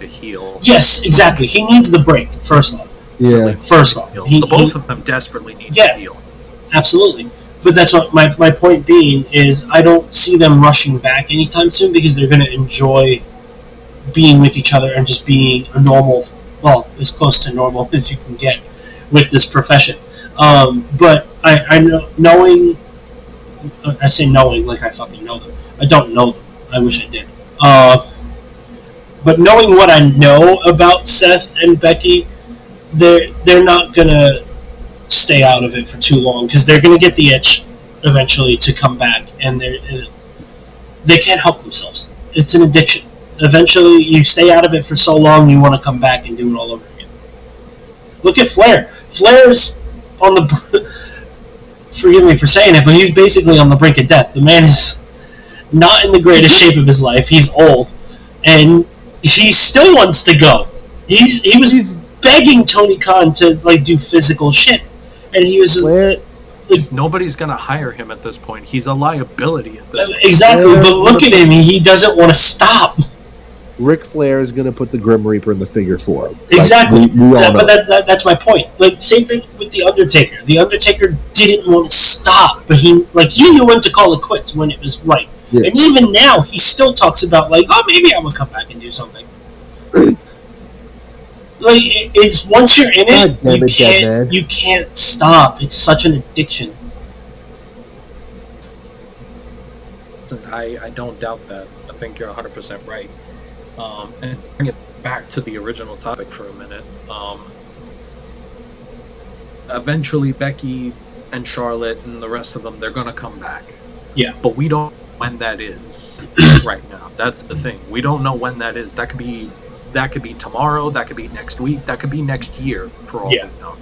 To heal. Yes, exactly. He needs the break, first off. Yeah. First off. Both of them desperately need to heal. Absolutely. But that's what my point being is, I don't see them rushing back anytime soon, because they're going to enjoy being with each other and just being a normal, well, as close to normal as you can get with this profession. But I know, knowing, I say knowing like I fucking know them. I don't know them. I wish I did. But knowing what I know about Seth and Becky, they're not going to stay out of it for too long, because they're going to get the itch eventually to come back, and they can't help themselves. It's an addiction. Eventually, you stay out of it for so long, you want to come back and do it all over again. Look at Flair. Flair's on the... Forgive me for saying it, but he's basically on the brink of death. The man is not in the greatest shape of his life. He's old, and he still wants to go. He was begging Tony Khan to do physical shit, and he was just nobody's gonna hire him at this point. He's a liability at this point. Exactly, but look at him. He doesn't want to stop. Ric Flair is going to put the Grim Reaper in the figure 4. Exactly. But that's my point. Same thing with The Undertaker. The Undertaker didn't want to stop, but he knew when to call it quits when it was right. Yeah. And even now, he still talks about maybe I will come back and do something. It's once you're in it, you can't stop. It's such an addiction. I don't doubt that. I think you're 100% right. And bring it back to the original topic for a minute. Eventually, Becky and Charlotte and the rest of them, they're going to come back. Yeah. But we don't know when that is right now. That's the thing. We don't know when that is. That could be tomorrow. That could be next week. That could be next year, for all we know.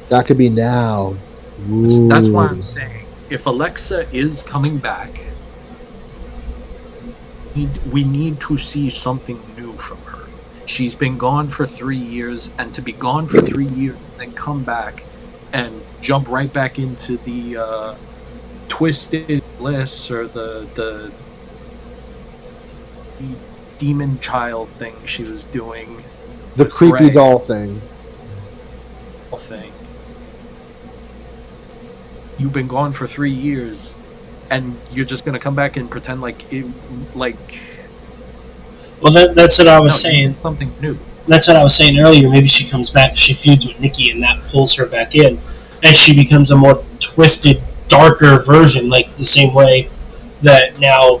That could be now. That's why I'm saying, if Alexa is coming back, we need to see something new from her. She's been gone for 3 years, and to be gone for 3 years and then come back and jump right back into the Twisted Bliss or the demon child thing she was doing, the creepy doll thing. You've been gone for 3 years, and you're just gonna come back and pretend Well, that's what I was saying. Something new. That's what I was saying earlier. Maybe she comes back, she feuds with Nikki, and that pulls her back in. and she becomes a more twisted, darker version, like the same way that now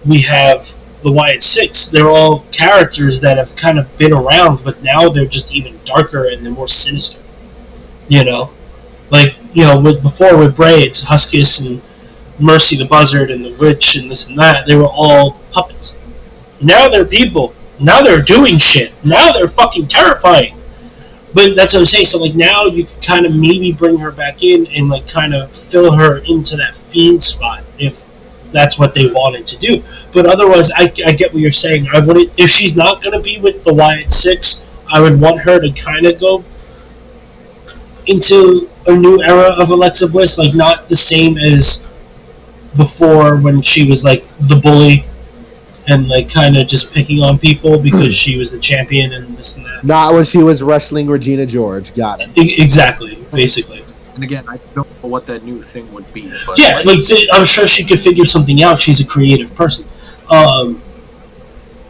we have the Wyatt Six. They're all characters that have kind of been around, but now they're just even darker and they're more sinister. You know, like before with Bray, it's Huskus and Mercy the Buzzard and the Witch and this and that. They were all puppets. Now they're people. Now they're doing shit. Now they're fucking terrifying. But that's what I'm saying. So like now you can kind of maybe bring her back in and like kind of fill her into that fiend spot if that's what they wanted to do. But otherwise, I get what you're saying. I would, if she's not going to be with the Wyatt Six, I would want her to kind of go into a new era of Alexa Bliss, like not the same as before when she was like the bully and like kind of just picking on people because she was the champion and this and that. Not when she was wrestling Regina George. Got it. Exactly, basically. And again, I don't know what that new thing would be. But yeah, like I'm sure she could figure something out. She's a creative person.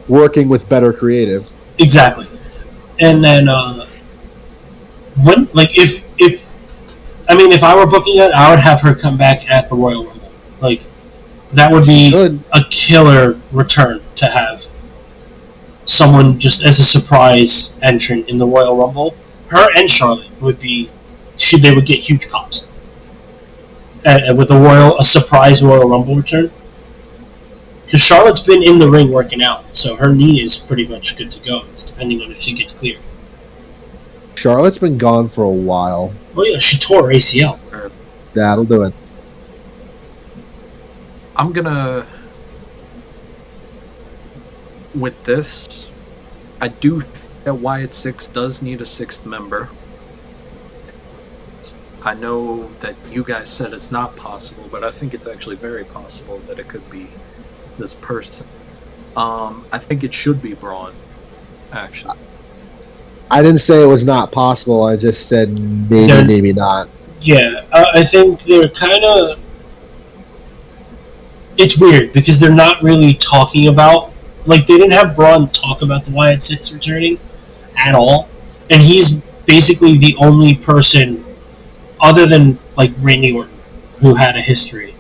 Working with better creative. Exactly. And then when like if I were booking it, I would have her come back at the Royal Rumble. Like that would be a killer return to have someone just as a surprise entrant in the Royal Rumble. Her and Charlotte would be. They would get huge pops with a surprise Royal Rumble return. Because Charlotte's been in the ring working out, so her knee is pretty much good to go. It's depending on if she gets cleared. Charlotte's been gone for a while. Oh yeah, she tore her ACL. That'll do it. I'm gonna with this. I do think that Wyatt Six does need a sixth member. I know that you guys said it's not possible, but I think it's actually very possible that it could be this person. I think it should be Braun, actually. I didn't say it was not possible. I just said maybe, maybe not. Yeah, I think they're kind of... It's weird, because they're not really talking about... Like, they didn't have Braun talk about the Wyatt Six returning at all. And he's basically the only person... other than like Randy Orton, who had a history,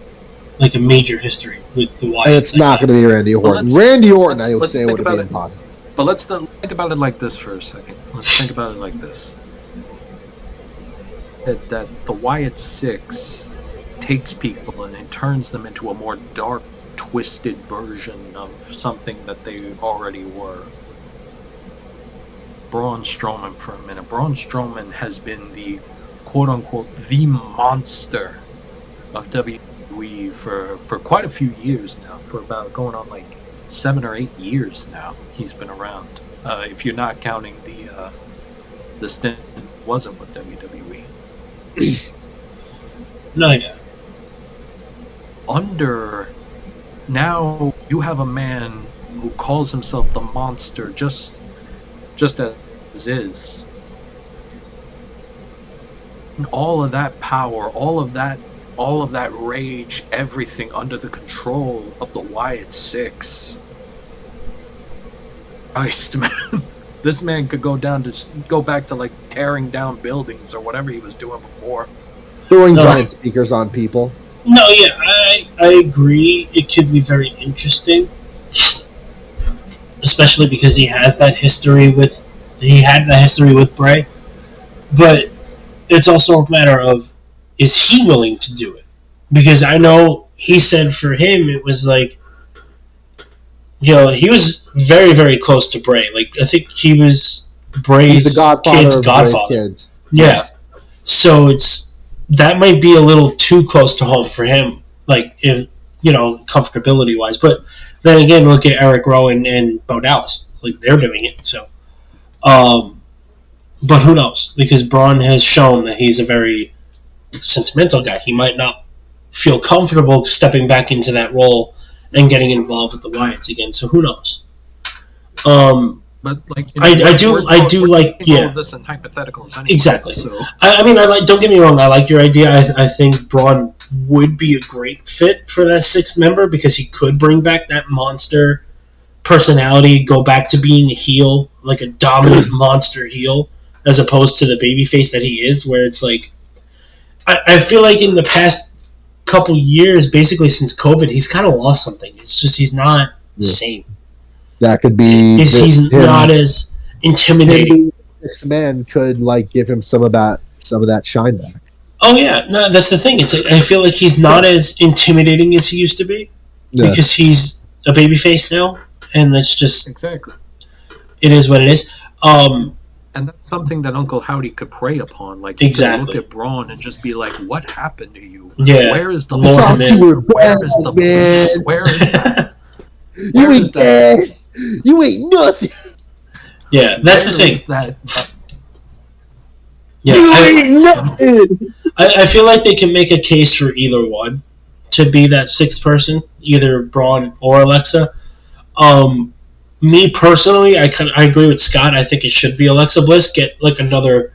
like a major history with the Wyatts. And it's not going to be Randy Orton. Randy Orton, I would say, would have been impossible. But let's think about it like this for a second. Let's think about it like this: that the Wyatt Six takes people and it turns them into a more dark, twisted version of something that they already were. Braun Strowman, for a minute. Braun Strowman has been the quote-unquote the monster of WWE for quite a few years now, for about going on like 7 or 8 years now he's been around, if you're not counting the stint wasn't with WWE. No, yeah. Now you have a man who calls himself the monster just as is. All of that power, all of that rage, everything under the control of the Wyatt Six. Christ, man. This man could go back to like tearing down buildings or whatever he was doing before. Throwing giant speakers on people. No, yeah, I agree. It could be very interesting. Especially because he had that history with Bray. But it's also a matter of, is he willing to do it? Because I know he said for him it was like, he was very, very close to Bray. Like, I think he was Bray's kid's godfather. Kids. Yeah. Yes. So that might be a little too close to home for him, like, comfortability wise. But then again, look at Eric Rowan and Bo Dallas. Like, they're doing it, so. But who knows? Because Braun has shown that he's a very sentimental guy. He might not feel comfortable stepping back into that role and getting involved with the Wyatts again. So who knows? But like, I do like all of this in hypotheticals anyway, exactly. So. I mean, don't get me wrong. I like your idea. I think Braun would be a great fit for that sixth member because he could bring back that monster personality, go back to being a heel, like a dominant monster heel, as opposed to the babyface that he is, where it's like, I feel like in the past couple years, basically since COVID, he's kind of lost something. It's just he's not the same. That could be. He's not as intimidating. Sixth man could like give him some of that shine back. Oh yeah, no, that's the thing. It's I feel like he's not as intimidating as he used to be because he's a babyface now, and that's just exactly. It is what it is. And that's something that Uncle Howdy could prey upon. Like, he could look at Braun and just be like, "What happened to you? Yeah. Where is the Lord, Where is the peace? Where is that? You ain't dead. You ain't nothing." Yeah, that's the thing. Yeah, I feel like they can make a case for either one to be that sixth person, either Braun or Alexa. Me personally, I agree with Scott. I think it should be Alexa Bliss. Get like another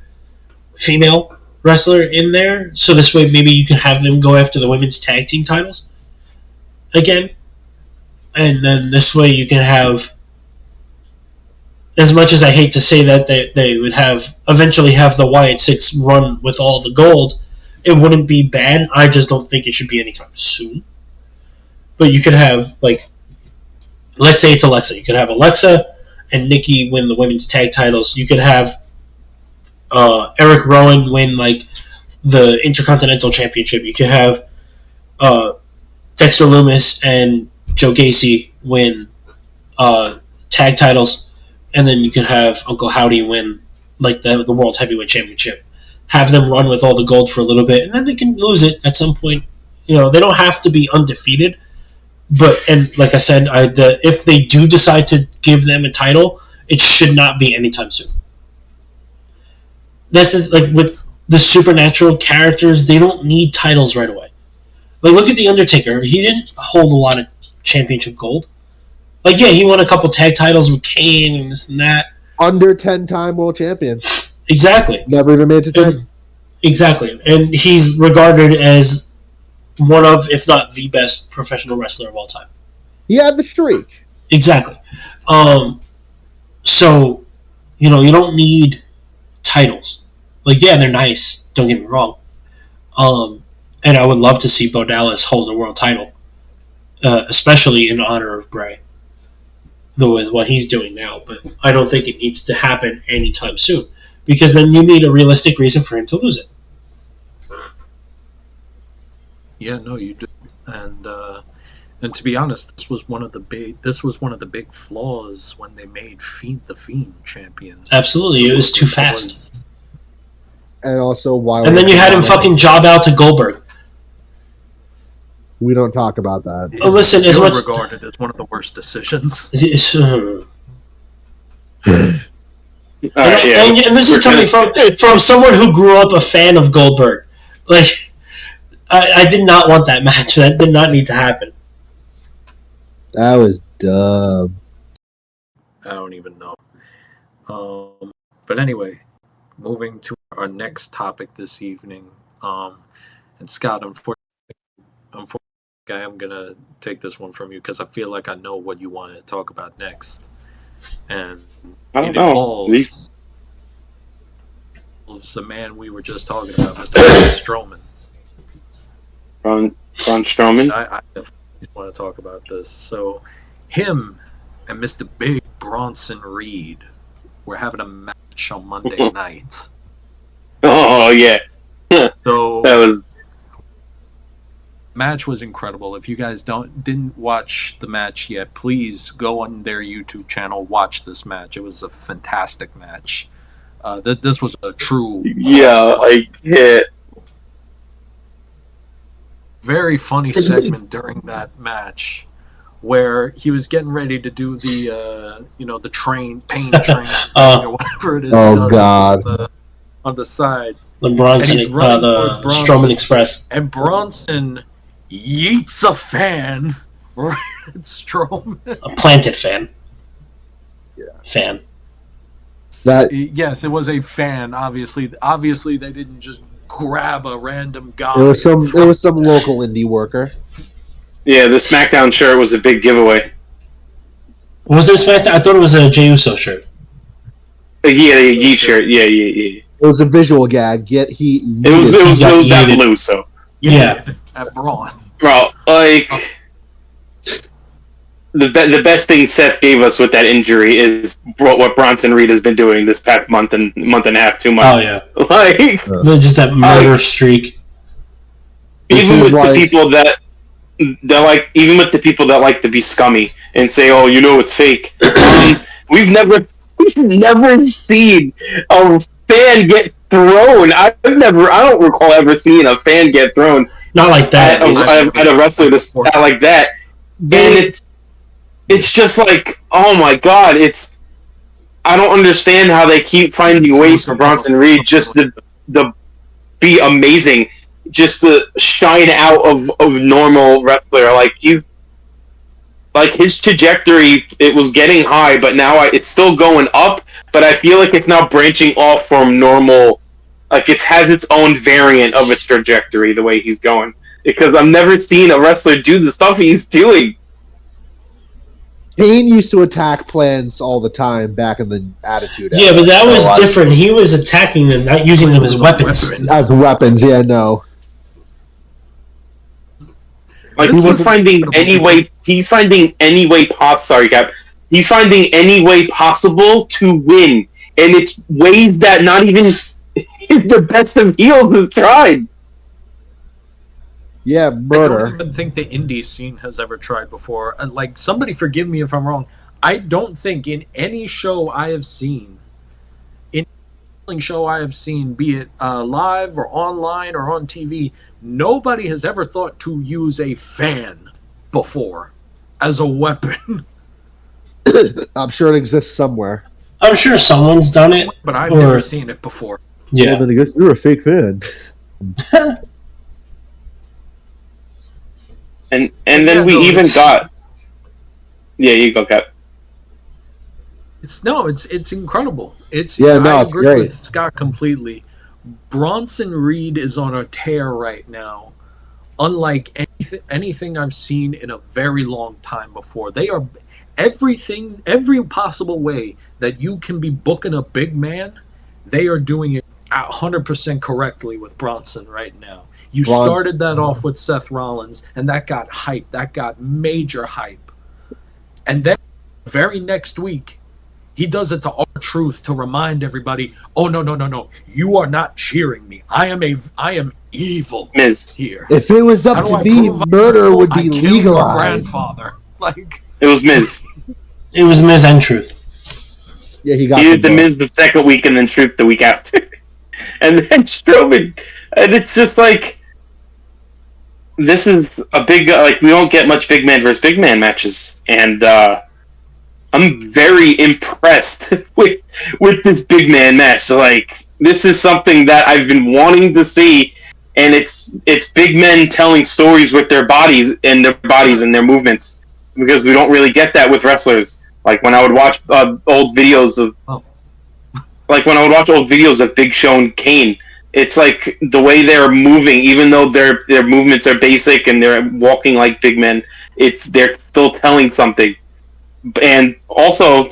female wrestler in there, so this way maybe you can have them go after the women's tag team titles again, and then this way you can have. As much as I hate to say that they would eventually have the Wyatt Six run with all the gold, it wouldn't be bad. I just don't think it should be anytime soon. But you could have, like, let's say it's Alexa. You could have Alexa and Nikki win the women's tag titles. You could have Eric Rowan win, like, the Intercontinental Championship. You could have Dexter Lumis and Joe Gacy win tag titles. And then you could have Uncle Howdy win, like, the World Heavyweight Championship. Have them run with all the gold for a little bit, and then they can lose it at some point. You know, they don't have to be undefeated. And like I said, if they do decide to give them a title, it should not be anytime soon. That's like with the supernatural characters, they don't need titles right away. Like, look at The Undertaker. He didn't hold a lot of championship gold. Like, yeah, he won a couple tag titles with Kane and this and that. Under 10-time world champion. Exactly. Never even made it to 10. Exactly. And he's regarded as one of, if not the best professional wrestler of all time. He had the streak. Exactly. So, you know, you don't need titles. Like, yeah, they're nice. Don't get me wrong. And I would love to see Bo Dallas hold a world title. Especially in honor of Bray. With what he's doing now, but I don't think it needs to happen anytime soon, because then you need a realistic reason for him to lose it. Yeah, no, you do, and to be honest, this was one of the big flaws when they made the Fiend champion. Absolutely, it was too fast. And also, and then you had him fucking job out to Goldberg. We don't talk about that. Listen, it's regarded as one of the worst decisions. And this is coming from someone who grew up a fan of Goldberg. Like, I did not want that match. That did not need to happen. That was dumb. I don't even know. But anyway, moving to our next topic this evening. And Scott, unfortunately, I am going to take this one from you because I feel like I know what you want to talk about next. And I don't know. Involves the man we were just talking about, Mr. Braun Strowman. Braun Strowman? I definitely want to talk about this. So, him and Mr. Big Bronson Reed were having a match on Monday night. Oh, yeah. So that was... match was incredible. If you guys didn't watch the match yet, please go on their YouTube channel, watch this match. It was a fantastic match. This was a true very funny segment during that match where he was getting ready to do the the pain train or whatever it is. Oh God! On the side, the Bronson, the Strowman Express, and Bronson yeets a fan right at Strowman. A planted fan. Yeah. Fan. Yes, it was a fan. Obviously, they didn't just grab a random guy. It was some local indie worker. Yeah, the SmackDown shirt was a big giveaway. Was it a SmackDown? I thought it was a Jey Uso shirt. Yeah, a Yeet shirt. Yeah. It was a visual gag. Yet he It got was that yeeted. blue, so Yeah. At Braun. bro, like the best thing Seth gave us with that injury is what Bronson Reed has been doing this past month and a half, 2 months. Oh yeah. Like Just that murder streak. even with like, the people that like, even with the people that like to be scummy and say, "Oh, you know it's fake." We've never seen a fan get thrown. I don't recall ever seeing a fan get thrown Not like that. at a wrestler like that. And it's just like, oh my god, I don't understand how they keep finding ways for Bronson Reed just to be amazing, just to shine out of normal wrestler. Like his trajectory, it was getting high, but now it's still going up. But I feel like it's now branching off from normal. Like it has its own variant of its trajectory, the way he's going. Because I've never seen a wrestler do the stuff he's doing. Kane used to attack plants all the time back in the Attitude Era. Yeah, but that was different. He was attacking them, not using them as weapons. As weapons, yeah, no. Like he's finding any way possible to win, and it's ways that not even the best of heels has tried. Yeah, murder. I don't even think the indie scene has ever tried before. Like, somebody forgive me if I'm wrong. I don't think in any show I have seen, be it live or online or on TV, nobody has ever thought to use a fan before as a weapon. I'm sure it exists somewhere. I'm sure someone's done it, but I've never seen it before. Yeah. Well, then I guess you're a fake fan. and then we even got. Yeah, you go, Cap. It's incredible. I agree great. With Scott completely. Bronson Reed is on a tear right now, unlike anything I've seen in a very long time before. They are every possible way that you can be booking a big man, they are doing it 100% correctly with Bronson right now. You started that off with Seth Rollins, and that got hype. That got major hype. And then very next week, he does it to R-Truth to remind everybody, oh, no. You are not cheering me. I am evil here. If it was up to me, murder would be legalized. Your grandfather. Like, it was Miz. It was Miz and Truth. Yeah, he did the Miz the second week and then Truth the week after. And then Strowman. And it's just like, this is a big, like, we don't get much big man versus big man matches. And, I'm very impressed with this big man match. So, like, this is something that I've been wanting to see, and it's big men telling stories with their bodies and their movements, because we don't really get that with wrestlers. Like when I would watch old videos of Big Show and Kane, it's like the way they're moving, even though their movements are basic and they're walking like big men, they're still telling something. And also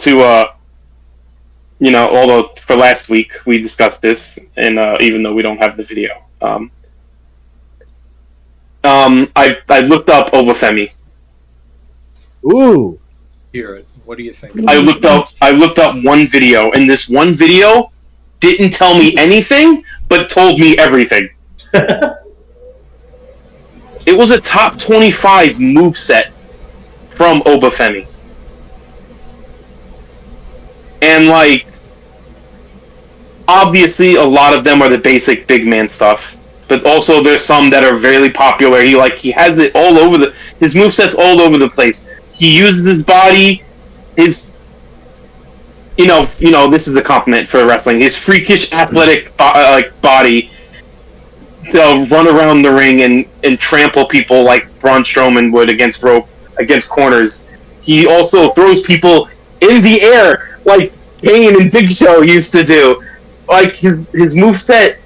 although for last week we discussed this, and even though we don't have the video, I looked up Obafemi. Ooh, hear it. What do you think? I looked up one video, and this one video didn't tell me anything, but told me everything. It was a top 25 moveset from Obafemi. And, like, obviously a lot of them are the basic big man stuff, but also there's some that are very popular. He has it all over his moveset's all over the place. He uses his body, this is a compliment for wrestling, his freakish athletic body to run around the ring and trample people like Braun Strowman would against corners. He also throws people in the air like Kane and Big Show used to do. Like, his moveset,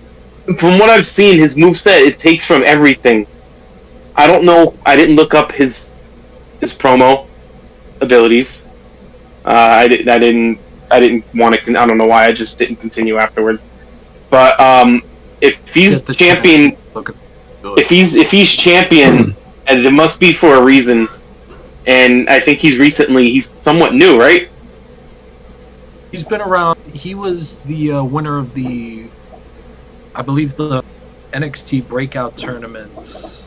from what I've seen, his moveset, it takes from everything. I don't know, I didn't look up his promo abilities. I didn't want to, I don't know why, I just didn't continue afterwards. But if he's Get the champion, chance. Look good. if he's champion, and it must be for a reason. And I think he's somewhat new, right? He's been around. He was the winner of I believe, the NXT Breakout tournament.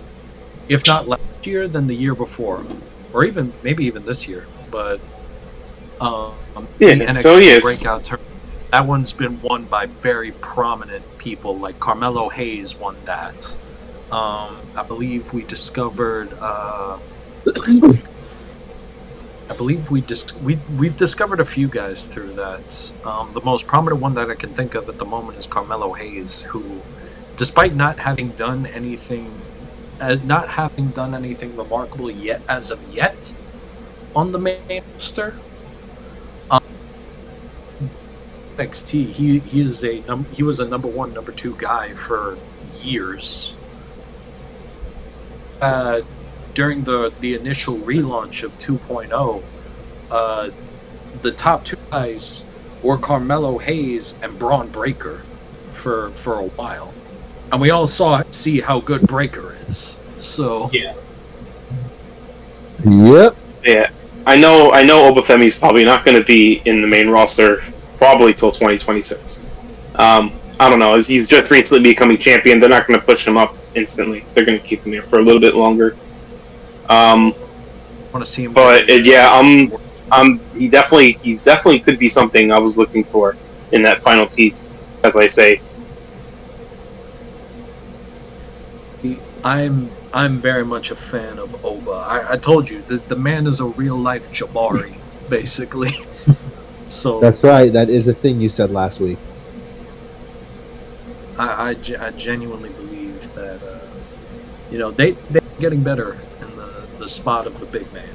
If not last year, then the year before, or maybe even this year. But the NXT Breakout tournament, that one's been won by very prominent people, like Carmelo Hayes won that. I believe we discovered. We've discovered a few guys through that. The most prominent one that I can think of at the moment is Carmelo Hayes, who, despite not having done anything remarkable yet as of yet on the main roster, NXT, he was a number 1, number 2 guy for years. During the initial relaunch of 2.0, the top 2 guys were Carmelo Hayes and Braun Breaker for a while, and we all see how good Breaker is. So yeah. Yep. Yeah, I know Obafemi's probably not going to be in the main roster probably till 2026. I don't know. As he's just recently becoming champion, they're not going to push him up instantly. They're going to keep him there for a little bit longer. want to see him. But he definitely could be something I was looking for in that final piece, as I say. I'm very much a fan of Oba. I told you the man is a real life Jabari, basically. So that's right. That is a thing you said last week. I genuinely believe that they're getting better in the spot of the big man.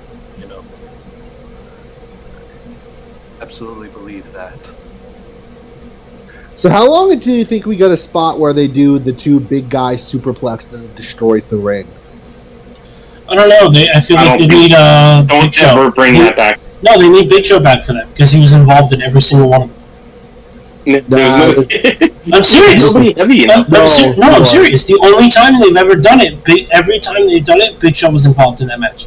Absolutely believe that. So how long until you think we get a spot where they do the 2 big guys superplex and it destroys the ring? I don't know. I feel like they need Big Show. Don't ever bring that back. No, they need Big Show back for that because he was involved in every single one of them. I'm serious. Nobody heavy enough. I'm serious. The only time they've ever done it, every time they've done it, Big Show was involved in that match.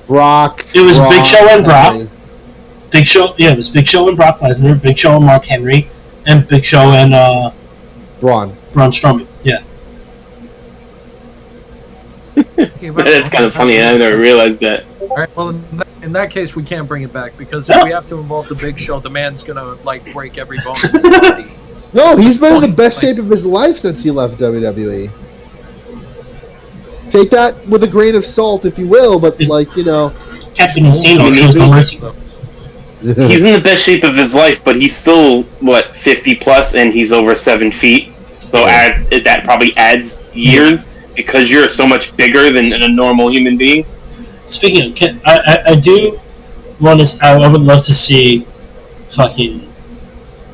Brock. It was Brock, Big Show and Brock. Henry. Big Show. Yeah, it was Big Show and Brock Lesnar. Big Show and Mark Henry, and Big Show and Braun Strowman. Yeah. That's kind of funny. I never realized that. All right. Well, in that case, we can't bring it back because if we have to involve the Big Show, the man's gonna break every bone in his body. No, he's been in the best shape of his life since he left WWE. Take that with a grain of salt, if you will, but Captain Insano shows no mercy. He's in the best shape of his life, but he's still 50 plus, and he's over 7 feet. So that probably adds years because you're so much bigger than a normal human being. Speaking of, I do want to. I would love to see fucking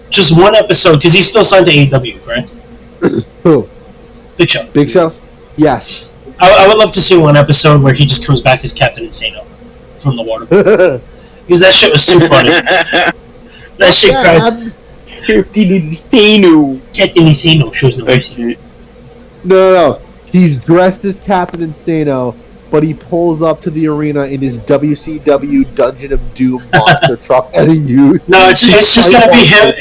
just one episode because he's still signed to AEW, correct? Who? Big Show. Big Show? Yes. I would love to see one episode where he just comes back as Captain Insano from the water. Because that shit was so funny. That shit cries. Captain Insano. Captain Insano shows no mercy. No. He's dressed as Captain Insano, but he pulls up to the arena in his WCW Dungeon of Doom monster truck that he used. No, it's just gotta be him.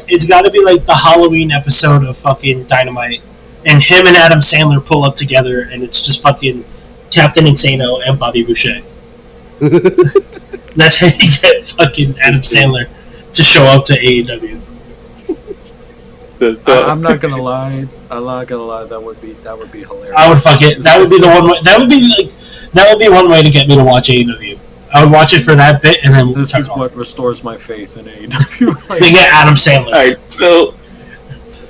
It's gotta be like the Halloween episode of fucking Dynamite, and him and Adam Sandler pull up together, and it's just fucking Captain Insano and Bobby Boucher. That's how you get fucking Adam Sandler to show up to AEW. I'm not gonna lie. That would be hilarious. I would fuck it. That would be the one way. That would be one way to get me to watch AEW. I would watch it for that bit, and then this is what restores my faith in AEW. They get Adam Sandler. All right, so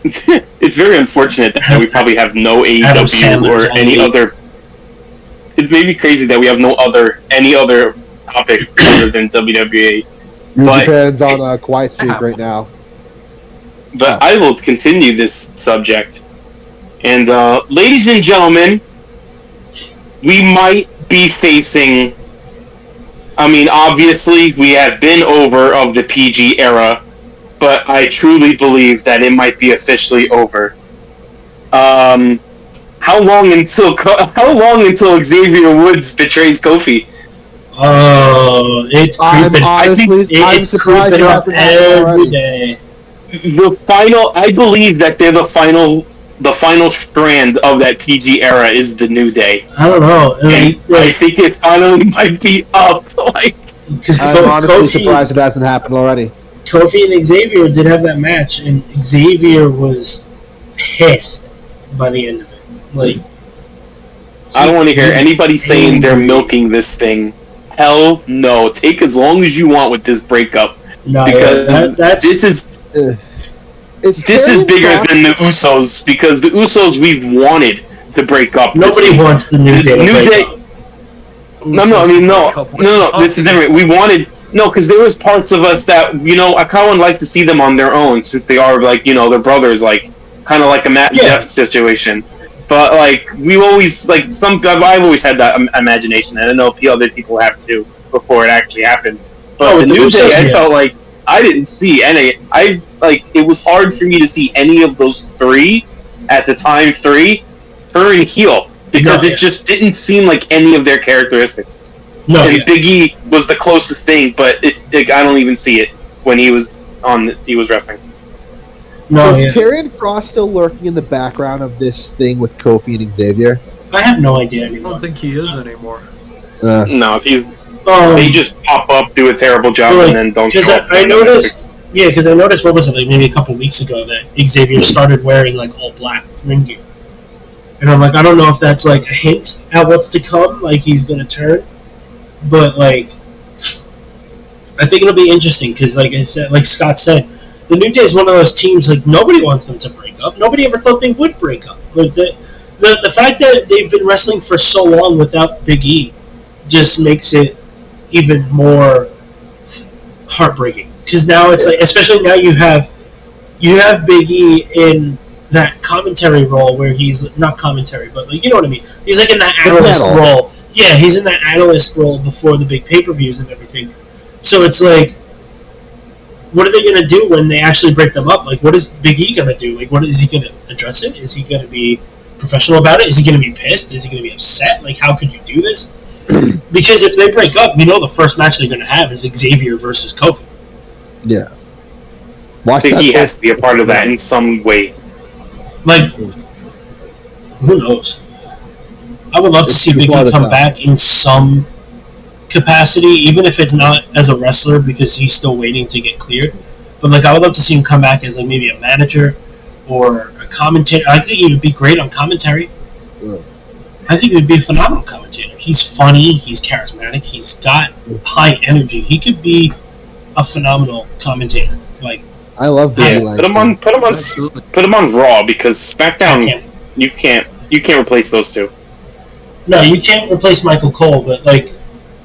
it's very unfortunate that we probably have no AEW or any other. It's maybe crazy that we have any other topic other than WWE. New Japan's on a quiet streak right now. But I will continue this subject. And ladies and gentlemen, we might be facing... I mean, obviously, we have been over of the PG era. but I truly believe that it might be officially over. How long until Xavier Woods betrays Kofi? Oh, it's creeping. Honestly, I'm It's surprised creeping it up hasn't happened every already. day. I believe that they're the final strand of that PG era is the New Day. I don't know. And I think it finally might be up. Because I'm honestly Kofi, surprised it hasn't happened already. Kofi and Xavier did have that match, and Xavier was pissed by the end of it. Like, I don't want to hear he was anybody saying they're angry. milking this thing. Hell no. Take as long as you want with this breakup. No, Because that's this is Karrion bigger Kross- than the Usos, because the Usos we've wanted to break up. nobody wants the New Day. New to break Day. up. No. This is different. We wanted because there was parts of us that I kind of would like to see them on their own, since they are they're brothers, kind of like a Matt and Jeff situation. But we always I've always had that imagination, and I know other people have too before it actually happened. But the New Day, I felt like I didn't see any. It was hard for me to see any of those three at the time turn heel, because it just didn't seem like any of their characteristics. No, and Big E was the closest thing, but I don't even see it when he was wrestling. No, Is Karrion Kross still lurking in the background of this thing with Kofi and Xavier? I have no idea I anymore. don't think he is anymore. No, they just pop up, do a terrible job, and then don't show up. I noticed. Yeah, because I noticed, what was it, maybe a couple weeks ago, that Xavier started wearing all black ring gear, and I'm like, I don't know if that's a hint at what's to come, he's gonna turn, but I think it'll be interesting, because I said, Scott said, the New Day is one of those teams nobody wants them to break up. Nobody ever thought they would break up. But the fact that they've been wrestling for so long without Big E just makes it even more heartbreaking. Because now it's especially now you have Big E in that commentary role where he's not commentary, but you know what I mean. He's in that analyst role. Yeah, he's in that analyst role before the big pay-per-views and everything. So it's what are they going to do when they actually break them up? What is Big E going to do? What is he going to address it? Is he going to be professional about it? Is he going to be pissed? Is he going to be upset? How could you do this? Because if they break up, the first match they're going to have is Xavier versus Kofi. Yeah. Big E has to be a part of that in some way. Who knows? I would love to see Big E come back in some capacity, even if it's not as a wrestler, because he's still waiting to get cleared. But I would love to see him come back as maybe a manager or a commentator. I think he would be great on commentary. Yeah. I think he would be a phenomenal commentator. He's funny, he's charismatic, he's got high energy. He could be a phenomenal commentator. I love Put him on Raw, because SmackDown you can't replace those two. No, you can't replace Michael Cole, but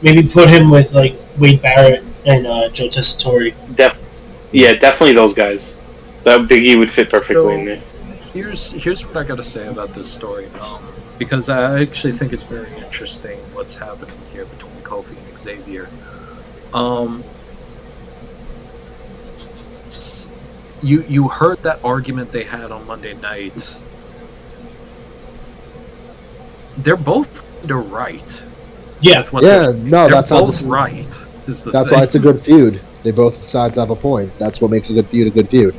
maybe put him with Wade Barrett and Joe Tessitore. Definitely those guys. That Big E would fit perfectly in there. Here's what I got to say about this story, because I actually think it's very interesting what's happening here between Kofi and Xavier. You heard that argument they had on Monday night. They're both right. Yeah, that's both right. That's why it's a good feud. They both sides have a point. That's what makes a good feud a good feud.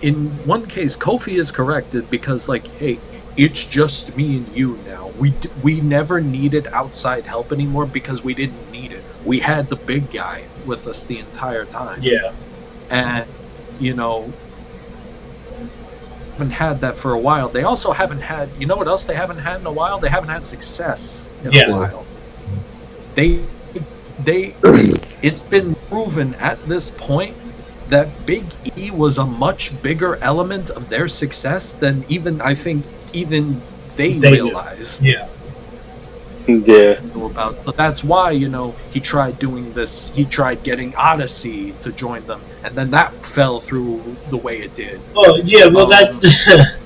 In one case, Kofi is corrected because, hey, it's just me and you now. We never needed outside help anymore because we didn't need it. We had the big guy with us the entire time. Yeah. And, haven't had that for a while. They also haven't had, what else they haven't had in a while? They haven't had success in a while. It's been proven at this point that Big E was a much bigger element of their success than I think they realized. Yeah. About, but that's why he tried doing this. He tried getting Odyssey to join them, and then that fell through the way it did. Oh yeah, well that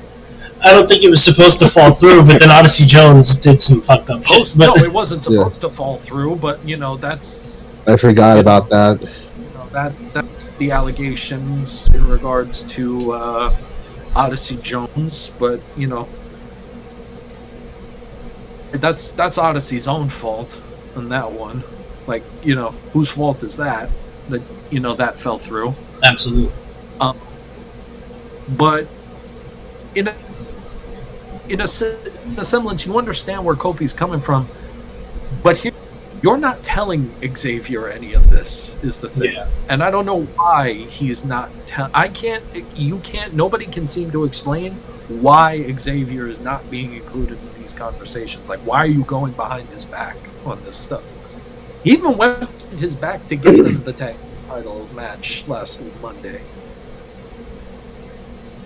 I don't think it was supposed to fall through, but then Odyssey Jones did some fucked up shit. No, it wasn't supposed to fall through, but that's. I forgot about that. that's the allegations in regards to Odyssey Jones, but that's Odyssey's own fault on that one. Like, whose fault is that that fell through? Absolutely. But in a semblance, you understand where Kofi's coming from, but here you're not telling Xavier any of this is the thing. Yeah. And I don't know why he's not nobody can seem to explain why Xavier is not being included in these conversations. Like, why are you going behind his back on this stuff? He even went behind his back to get them the tag title match last Monday.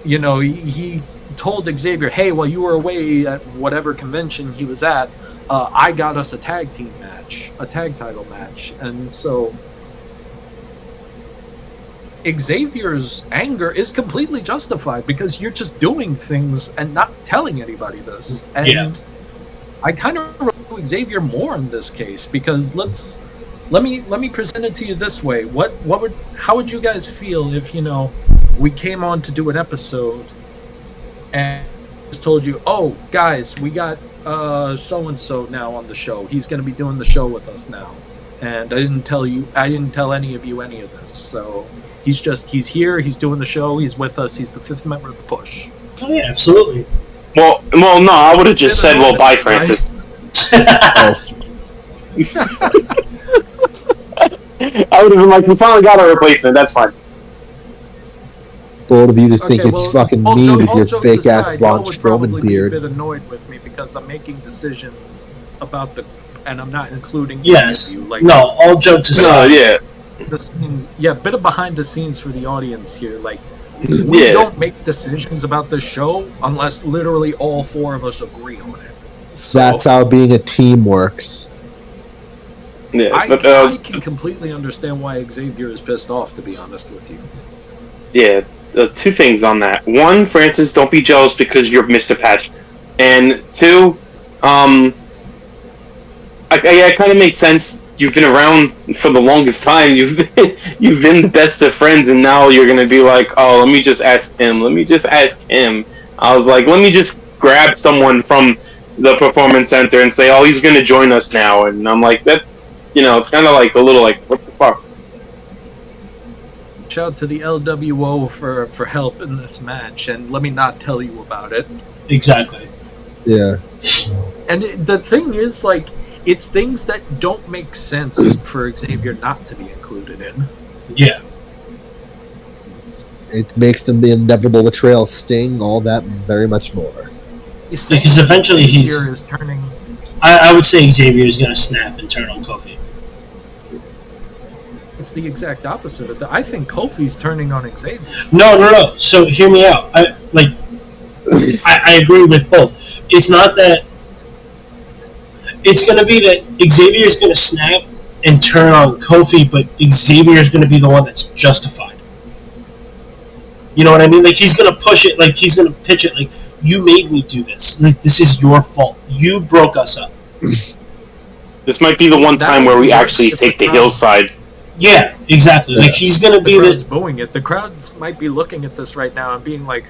He told Xavier, hey, while you were away at whatever convention he was at, I got us a tag team match, a tag title match. And so Xavier's anger is completely justified because you're just doing things and not telling anybody this. And I kind of relate to Xavier more in this case because let me present it to you this way. How would you guys feel if, we came on to do an episode and just told you, oh, guys, we got so-and-so now on the show. He's going to be doing the show with us now. And I didn't tell any of you any of this. So he's here, he's doing the show, he's with us, he's the fifth member of the Push. Oh, yeah, absolutely. Well, no, I would have just said, well, bye, Francis. I would have been like, we finally got a replacement, that's fine. Bold of you to think it's fucking me with your fake ass Braun would probably Strowman be beard. a bit annoyed with me because I'm making decisions about and I'm not including Yes. you. Like, no, all jokes aside. A bit of behind the scenes for the audience here. Like, we don't make decisions about the show unless literally all four of us agree on it. So, that's how being a team works. Yeah, I can completely understand why Xavier is pissed off, to be honest with you. Yeah, two things on that. One, Francis, don't be jealous because you're Mr. Patch. And two, it kind of makes sense. You've been around for the longest time. You've been the best of friends, and now you're gonna be like, oh, let me just ask him. I was like, let me just grab someone from the performance center and say, oh, he's gonna join us now. And I'm like, that's, it's kind of like a little like, what the fuck. Shout out to the LWO for help in this match, and let me not tell you about it. Exactly. Yeah. And the thing is, like, it's things that don't make sense for Xavier not to be included in. Yeah. It makes them the inevitable betrayal sting, all that and very much more. Because eventually Xavier is turning. I would say Xavier is going to snap and turn on Kofi. It's the exact opposite of that. I think Kofi's turning on Xavier. No. So hear me out. I agree with both. It's not that. It's going to be that Xavier is going to snap and turn on Kofi, but Xavier is going to be the one that's justified. You know what I mean? Like, he's going to push it. Like, he's going to pitch it. Like, you made me do this. Like, this is your fault. You broke us up. This might be the one time where we actually take the heel side. Yeah, exactly. Like, he's going to be the crowd's booing it. The crowds might be looking at this right now and being like,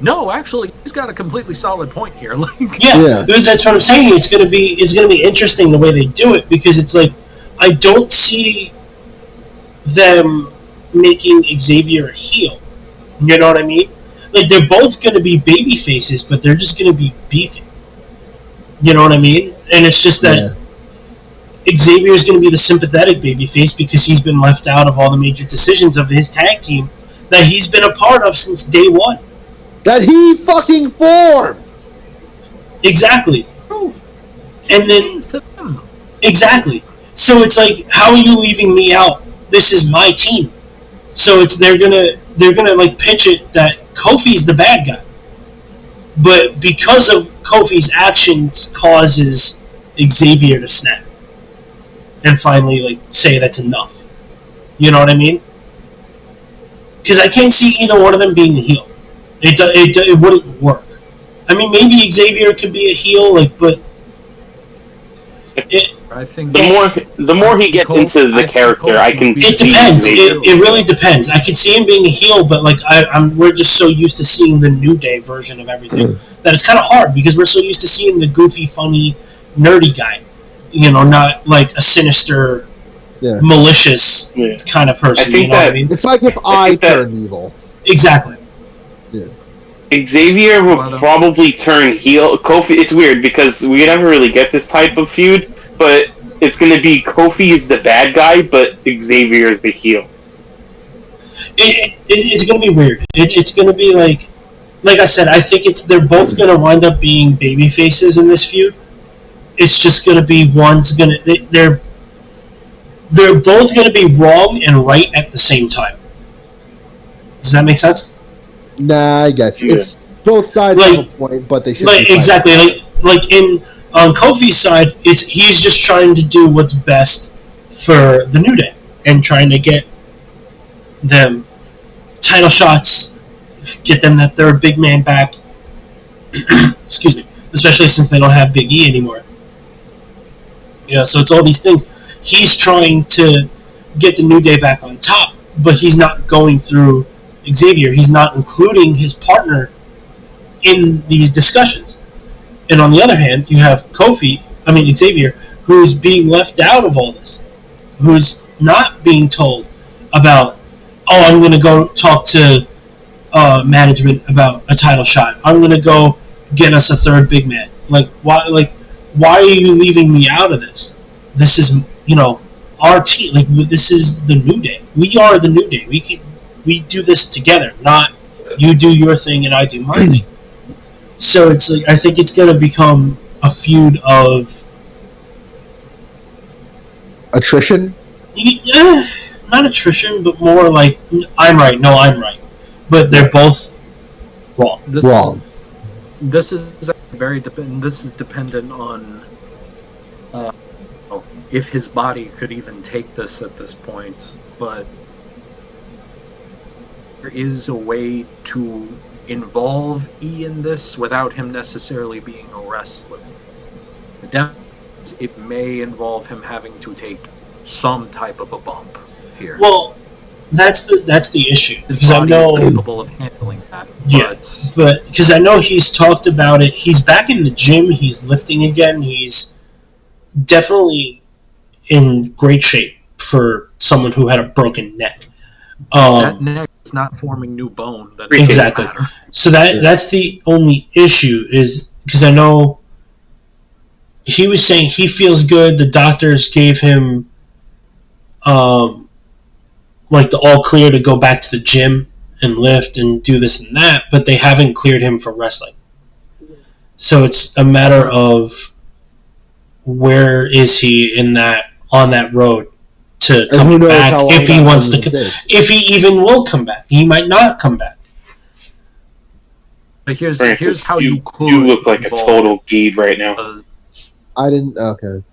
no, actually, he's got a completely solid point here. Like, yeah, that's what I'm saying. It's gonna be interesting the way they do it, because it's like, I don't see them making Xavier a heel. You know what I mean? Like, they're both gonna be baby faces, but they're just gonna be beefy. You know what I mean? And it's just that Xavier's gonna be the sympathetic baby face because he's been left out of all the major decisions of his tag team that he's been a part of since day one. That he fucking formed! Exactly. Oh, and then... Exactly. So it's like, how are you leaving me out? This is my team. So it's they're gonna like pitch it that Kofi's the bad guy. But because of Kofi's actions causes Xavier to snap. And finally, like, say that's enough. You know what I mean? Because I can't see either one of them being the heel. It wouldn't work. I mean, maybe Xavier could be a heel, like, but I think the more he gets into the character, I can It see depends. Xavier. It really depends. I could see him being a heel, but like we're just so used to seeing the New Day version of everything that it's kind of hard because we're so used to seeing the goofy, funny, nerdy guy. You know, not like a sinister, malicious kind of person. I think you know what I mean? It's like if I turn evil. Exactly. Yeah. Xavier will probably turn heel. Kofi. It's weird because we never really get this type of feud, but it's going to be Kofi is the bad guy, but Xavier is the heel. It's going to be weird. It's going to be like I said. I think they're both going to wind up being baby faces in this feud. It's just going to be one's going to they're both going to be wrong and right at the same time. Does that make sense? Nah, I get you. It's both sides have a point, but they should exactly like on Kofi's side, he's just trying to do what's best for the New Day and trying to get them title shots, get them that third big man back. Excuse me, especially since they don't have Big E anymore. Yeah, so it's all these things. He's trying to get the New Day back on top, but he's not going through Xavier. He's not including his partner in these discussions. And on the other hand, you have Xavier, who's being left out of all this, who's not being told about, I'm going to go talk to management about a title shot. I'm going to go get us a third big man. Why are you leaving me out of this? This is, our team. This is the New Day. We are the New Day. We do this together, not you do your thing and I do my thing. So it's I think it's going to become a feud of attrition. Not attrition, but more like I'm right. No, I'm right. But they're both wrong. This is very This is dependent on if his body could even take this at this point. But there is a way to involve E in this without him necessarily being a wrestler. It may involve him having to take some type of a bump here. Well, that's the issue because I know he's capable of handling that. Yeah, but because I know he's talked about it. He's back in the gym. He's lifting again. He's definitely in great shape for someone who had a broken neck. That neck is not forming new bone. Exactly. So that's the only issue is because I know he was saying he feels good. The doctors gave him the all clear to go back to the gym and lift and do this and that, but they haven't cleared him for wrestling. So it's a matter of where is he on that road to come back if he wants to, if he even will come back. He might not come back. But here's how you could. You look like a total geeb right now. I didn't. Okay.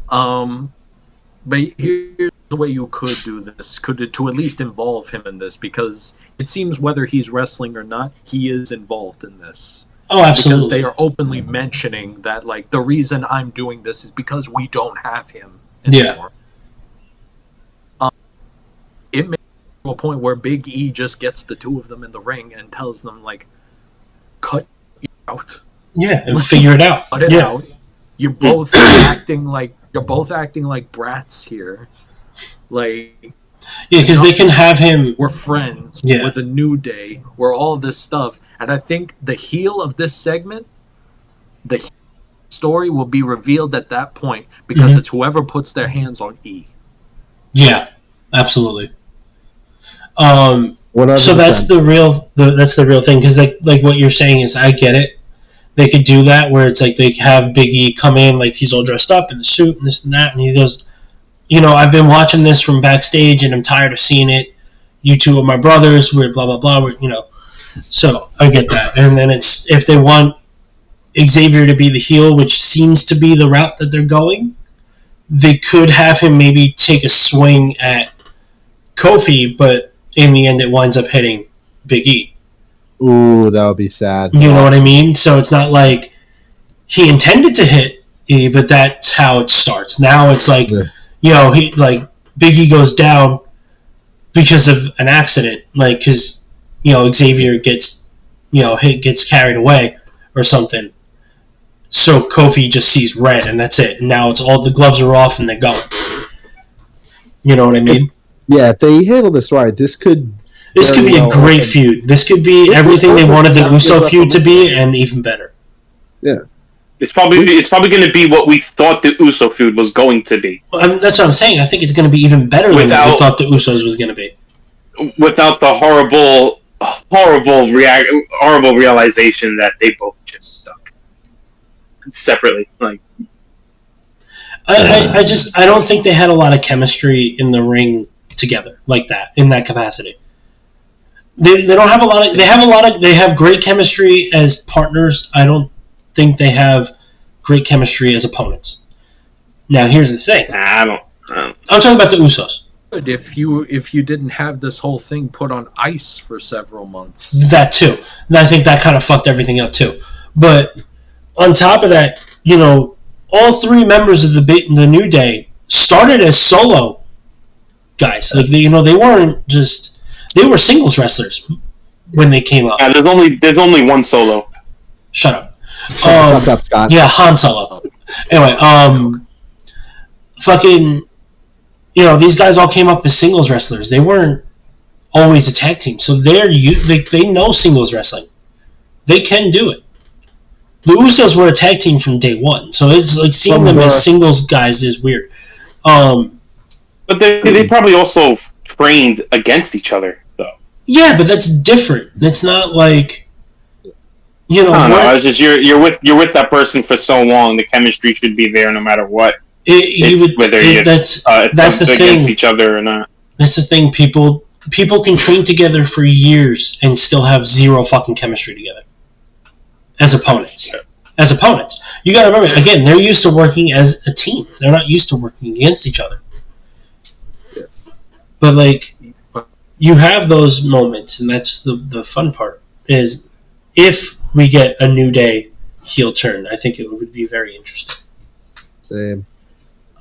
But here's the way you could do this, to at least involve him in this, because it seems whether he's wrestling or not, he is involved in this. Oh, absolutely. Because they are openly mentioning that, the reason I'm doing this is because we don't have him anymore. Yeah. It may go to a point where Big E just gets the two of them in the ring and tells them, cut it out. Yeah, and figure it out. Cut it out. You're both acting like brats here. Because they can have him. We're friends with a New Day. We're all this stuff. And I think the heel of this segment, the story will be revealed at that point because it's whoever puts their hands on E. Yeah, absolutely. So that's the real thing, because like what you're saying is I get it. They could do that where it's they have Big E come in he's all dressed up in the suit and this and that, and he goes, I've been watching this from backstage and I'm tired of seeing it. You two are my brothers. We're blah blah blah. So I get that. And then it's if they want Xavier to be the heel, which seems to be the route that they're going, they could have him maybe take a swing at Kofi, but in the end it winds up hitting Big E. Ooh, that would be sad. You know what I mean? So it's not like he intended to hit but that's how it starts. Now it's like, Yeah. Big E goes down because of an accident, like because Xavier gets gets carried away or something. So Kofi just sees red, and that's it. And now it's all the gloves are off, and they're going. You know what I mean? Yeah, if they handle this right, this could be a great feud. This could be everything they wanted the Uso feud to be, and even better. Yeah. It's probably going to be what we thought the Uso feud was going to be. Well, that's what I'm saying. I think it's going to be even better than what we thought the Usos was going to be. Without the horrible realization that they both just suck separately. Like, I don't think they had a lot of chemistry in the ring together like that in that capacity. They don't have a lot of. They have great chemistry as partners. I don't think they have great chemistry as opponents. Now, here's the thing. I'm talking about the Usos. If you didn't have this whole thing put on ice for several months. That too. And I think that kind of fucked everything up too. But on top of that, all three members of the New Day started as solo guys. Like they weren't just they were singles wrestlers when they came up. Yeah, there's only one solo. Shut up. Shut up, Scott. Yeah, Han Solo. Anyway, fucking, these guys all came up as singles wrestlers. They weren't always a tag team, so they know singles wrestling. They can do it. The Usos were a tag team from day one, so it's like seeing them as singles guys is weird. But they probably also trained against each other, though. Yeah, but that's different. It's not like. I don't know. It's just you're with that person for so long. The chemistry should be there no matter what. That's the thing. Against each other or not. That's the thing. People can train together for years and still have zero fucking chemistry together. As opponents. You got to remember again. They're used to working as a team. They're not used to working against each other. But like, you have those moments, and that's the fun part. Is if we get a New Day heel turn, I think it would be very interesting. Same.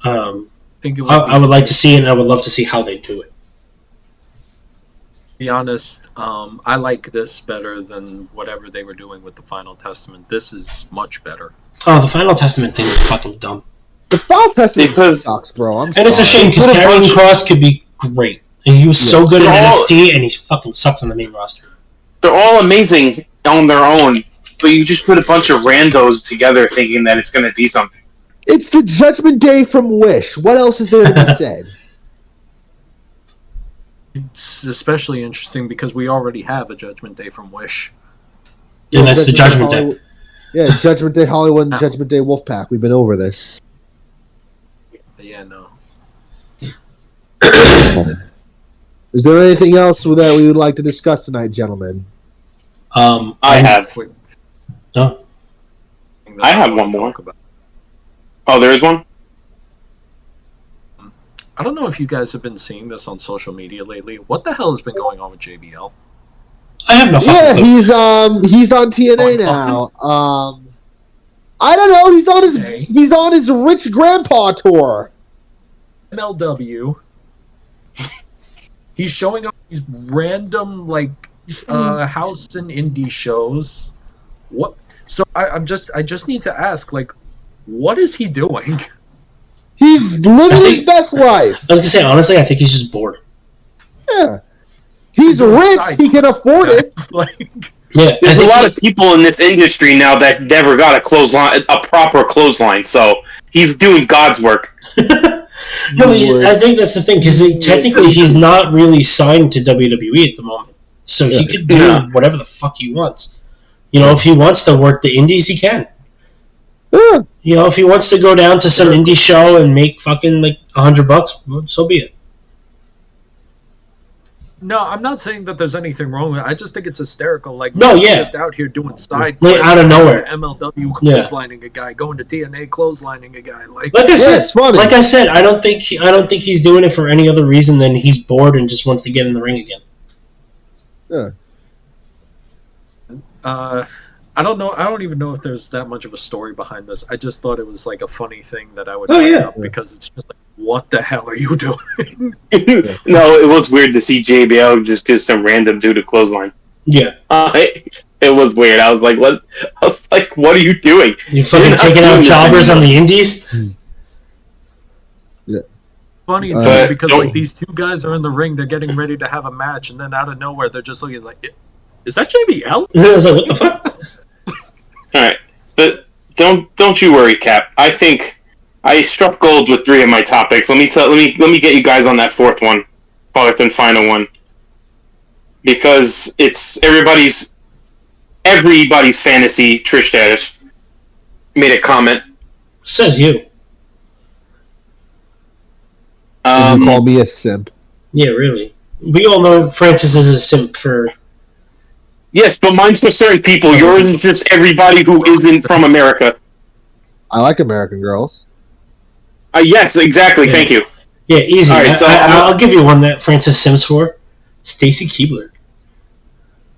I would like to see it, and I would love to see how they do it. To be honest, I like this better than whatever they were doing with the Final Testament. This is much better. Oh, the Final Testament thing was fucking dumb. The Final Testament sucks, bro. And it's a shame, because Karrion Kross could be great. And he was so good in NXT, and he fucking sucks on the main roster. They're all amazing on their own, but you just put a bunch of randos together thinking that it's going to be something. It's the Judgment Day from Wish. What else is there to be said? It's especially interesting because we already have a Judgment Day from Wish. Yeah, that's the Judgment Day. Yeah, Judgment Day Hollywood and Judgment Day Wolfpack. We've been over this. Yeah, no. Is there anything else that we would like to discuss tonight, gentlemen? I have. No. I have one more. Oh, there is one? I don't know if you guys have been seeing this on social media lately. What the hell has been going on with JBL? I have no fucking clue. He's on TNA now. I don't know. He's on his rich grandpa tour. MLW. He's showing up these random house and indie shows. What? So I just need to ask, what is he doing? He's living his best life. I was gonna say, honestly, I think he's just bored. Yeah, he's rich. He can afford it. Yeah, there's a lot of people in this industry now that never got a proper clothesline. So he's doing God's work. No, I think that's the thing, because technically he's not really signed to WWE at the moment, so he could do whatever the fuck he wants. If he wants to work the indies, he can. Yeah. If he wants to go down to some indie show and make fucking $100, so be it. No, I'm not saying that there's anything wrong with it. I just think it's hysterical. He's just out here doing side out of nowhere. MLW clotheslining a guy, going to TNA clotheslining a guy. Like I said, I don't think he's doing it for any other reason than he's bored and just wants to get in the ring again. Yeah. I don't know. I don't even know if there's that much of a story behind this. I just thought it was like a funny thing that I would bring up because it's just like, what the hell are you doing? No, it was weird to see JBL just give some random dude a clothesline. Yeah. It was weird. I was like, what? I was like, what are you doing? You fucking taking out jobbers on the indies? Funny too, because like these two guys are in the ring, they're getting ready to have a match, and then out of nowhere, they're just looking like, is that JBL? I was like, what the fuck? All right, but don't you worry, Cap. I think I struck gold with 3 of my topics. Let me get you guys on that 4th one, 4th and final one, because it's everybody's fantasy. Trish Stratus made a comment. Says you. You call me a simp. Yeah, really. We all know Francis is a simp for... Yes, but mine's for certain people. Yours is just everybody who isn't from America. I like American girls. Yes, exactly. Yeah. Thank you. Yeah, easy. All right, so I'll give you one that Francis sims for. Stacy Keibler.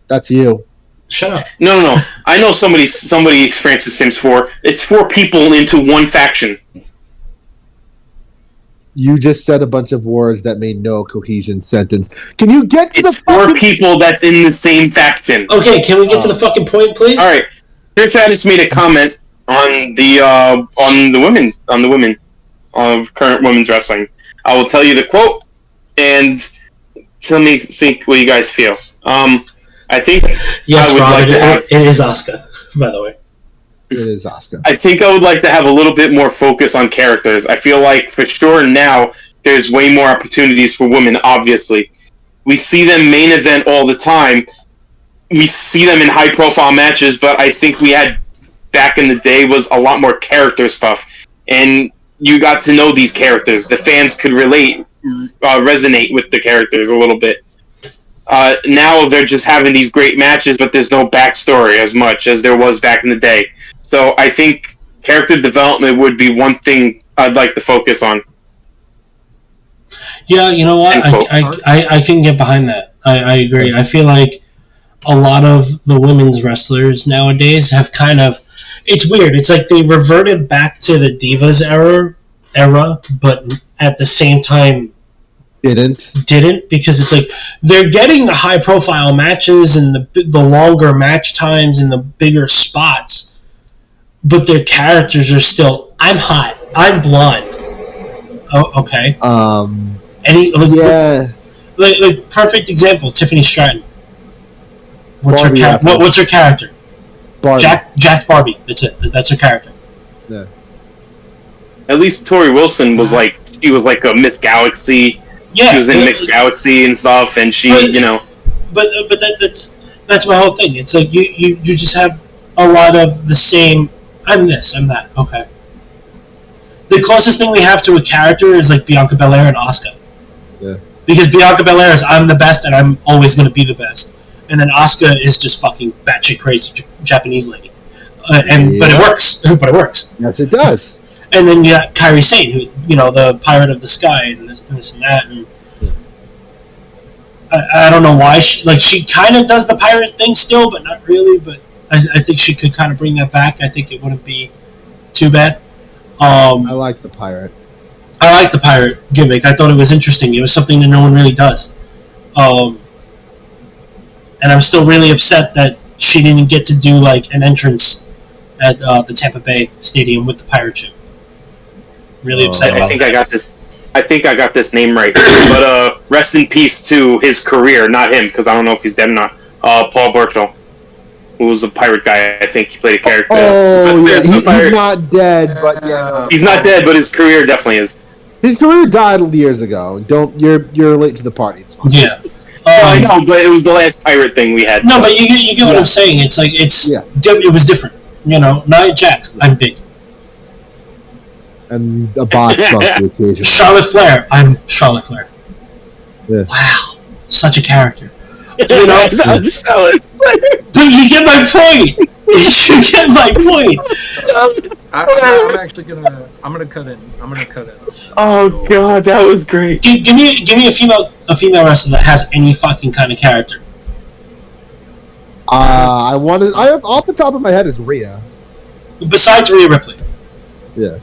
That's you. Shut up. No. I know somebody Francis Sims for. It's 4 people into one faction. You just said a bunch of words that made no cohesion sentence. Can you get to It's the 4 fucking... people that's in the same faction. Okay, can we get to the fucking point, please? All right. Trish Stratus made a comment on the women of current women's wrestling. I will tell you the quote, and tell me what you guys feel. I think yes, I would Rob, like to have, it is Asuka, by the way. It is Asuka. I think I would like to have a little bit more focus on characters. I feel like for sure now there's way more opportunities for women, obviously. We see them main event all the time. We see them in high profile matches, but I think we had back in the day was a lot more character stuff. And you got to know these characters. The fans could resonate with the characters a little bit. Now they're just having these great matches, but there's no backstory as much as there was back in the day. So I think character development would be one thing I'd like to focus on. Yeah, you know what? I can get behind that. I agree. I feel like a lot of the women's wrestlers nowadays have kind of... It's weird. It's like they reverted back to the Divas era, but at the same time didn't, because it's like they're getting the high profile matches and the longer match times and the bigger spots, but their characters are still, I'm hot, I'm blonde. Oh, okay. Like perfect example, Tiffany Stratton. What's her character? Barbie. Jack Barbie. That's it. That's her character. Yeah. At least Tori Wilson was she was like a Miss Galaxy. Yeah, she was in Miss Galaxy and stuff, and she, But that's my whole thing. It's like you just have a lot of the same. I'm this. I'm that. Okay. The closest thing we have to a character is like Bianca Belair and Asuka. Yeah. Because Bianca Belair is I'm the best and I'm always going to be the best, and then Asuka is just fucking batshit crazy Japanese lady, but it works. But it works. Yes, it does. And then you got Kairi Sane, who, the Pirate of the Sky, and this and that. And I don't know why she kind of does the pirate thing still, but not really. But I think she could kind of bring that back. I think it wouldn't be too bad. I like the pirate. I like the pirate gimmick. I thought it was interesting. It was something that no one really does. And I'm still really upset that she didn't get to do like an entrance at the Tampa Bay Stadium with the pirate ship. Really upset about that. I think I got this name right. But rest in peace to his career, not him, because I don't know if he's dead or not. Paul Burchill, who was a pirate guy. I think he played a character. Oh, yeah, he's not dead, but yeah. He's not dead, but his career definitely is. His career died years ago. You're late to the party. It's fine. Yeah. I know, but it was the last pirate thing we had. No, but you get what I'm saying. It's like it was different. Nia Jax, I'm big. And a bot sunk the occasion. Charlotte Flair, I'm Charlotte Flair. Yes. Wow, such a character. I'm Charlotte Flair. But you get my point. You get my point. I'm actually gonna cut in. I'm gonna cut in. Oh god, that was great. Give me a female wrestler that has any fucking kind of character. I have off the top of my head is Rhea. Besides Rhea Ripley. Yeah.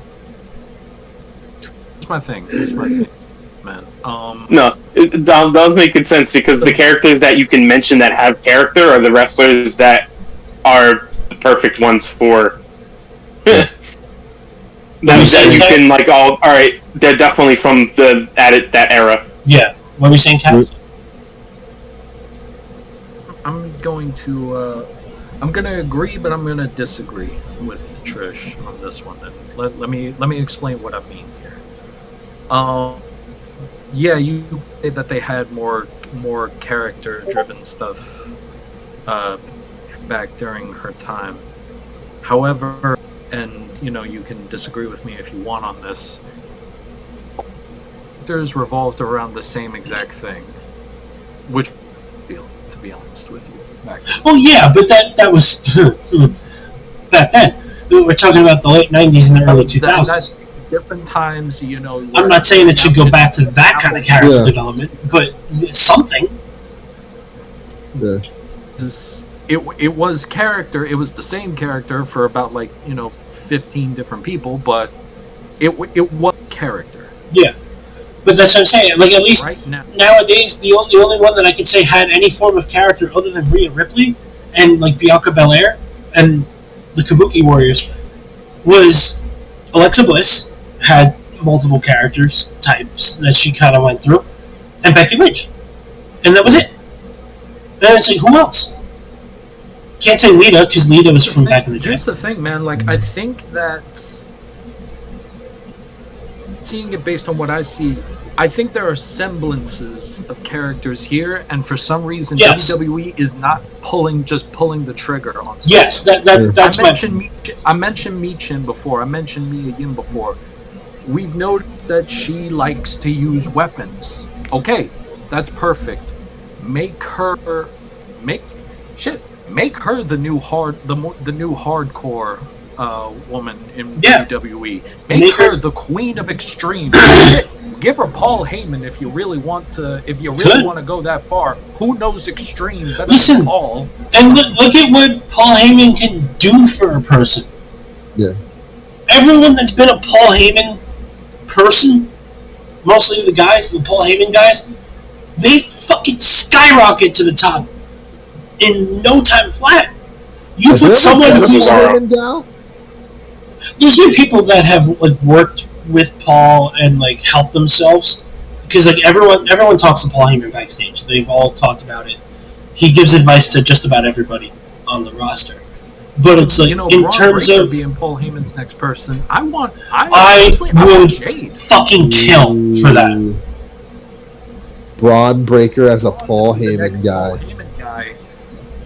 Here's my thing. Man. No, it does make good sense because the characters that you can mention that have character are the wrestlers that are the perfect ones for. that you can like all right. They're definitely from that era. Yeah. What were you saying, Kat? I'm going to agree, but I'm gonna disagree with Trish on this one. And let me explain what I mean here. Yeah, you say that they had more character-driven stuff back during her time. However, and you can disagree with me if you want on this. Characters revolved around the same exact thing, which, to be honest with you, back then. Well, yeah, but that was back then. We're talking about the late '90s and the early 2000s. Different times, I'm not saying it should go back to that kind of character development, but something. Yeah. It was character. It was the same character for about 15 different people, but it was character. Yeah, but that's what I'm saying. Like, at least right nowadays, the only one that I could say had any form of character other than Rhea Ripley and like Bianca Belair and the Kabuki Warriors was Alexa Bliss. Had multiple characters types that she kind of went through, and Becky Lynch, and that was it. And it's like, who else? Can't say Lita because Lita was from back in the day. Here's the thing, man. Like, I think that seeing it based on what I see, I think there are semblances of characters here, and for some reason, WWE is not pulling the trigger on. Yes, that's I mentioned Michin before. I mentioned Mia Yim before. We've noticed that she likes to use weapons. Okay, that's perfect. Make her the new hardcore woman in WWE. Make her the queen of extreme. Give her Paul Heyman if you really want to. If you really want to go that far, who knows extreme better than Paul? And look at what Paul Heyman can do for a person. Yeah. Everyone that's been a Paul Heyman person, mostly the Paul Heyman guys, they fucking skyrocket to the top in no time flat. You put someone who's there's been people that have worked with Paul and helped themselves because everyone talks to Paul Heyman backstage. They've all talked about it. He gives advice to just about everybody on the roster. But it's in terms of being Paul Heyman's next person, I would Jade. Fucking kill for that. Braun Breaker as a Paul Heyman guy. Paul Heyman guy.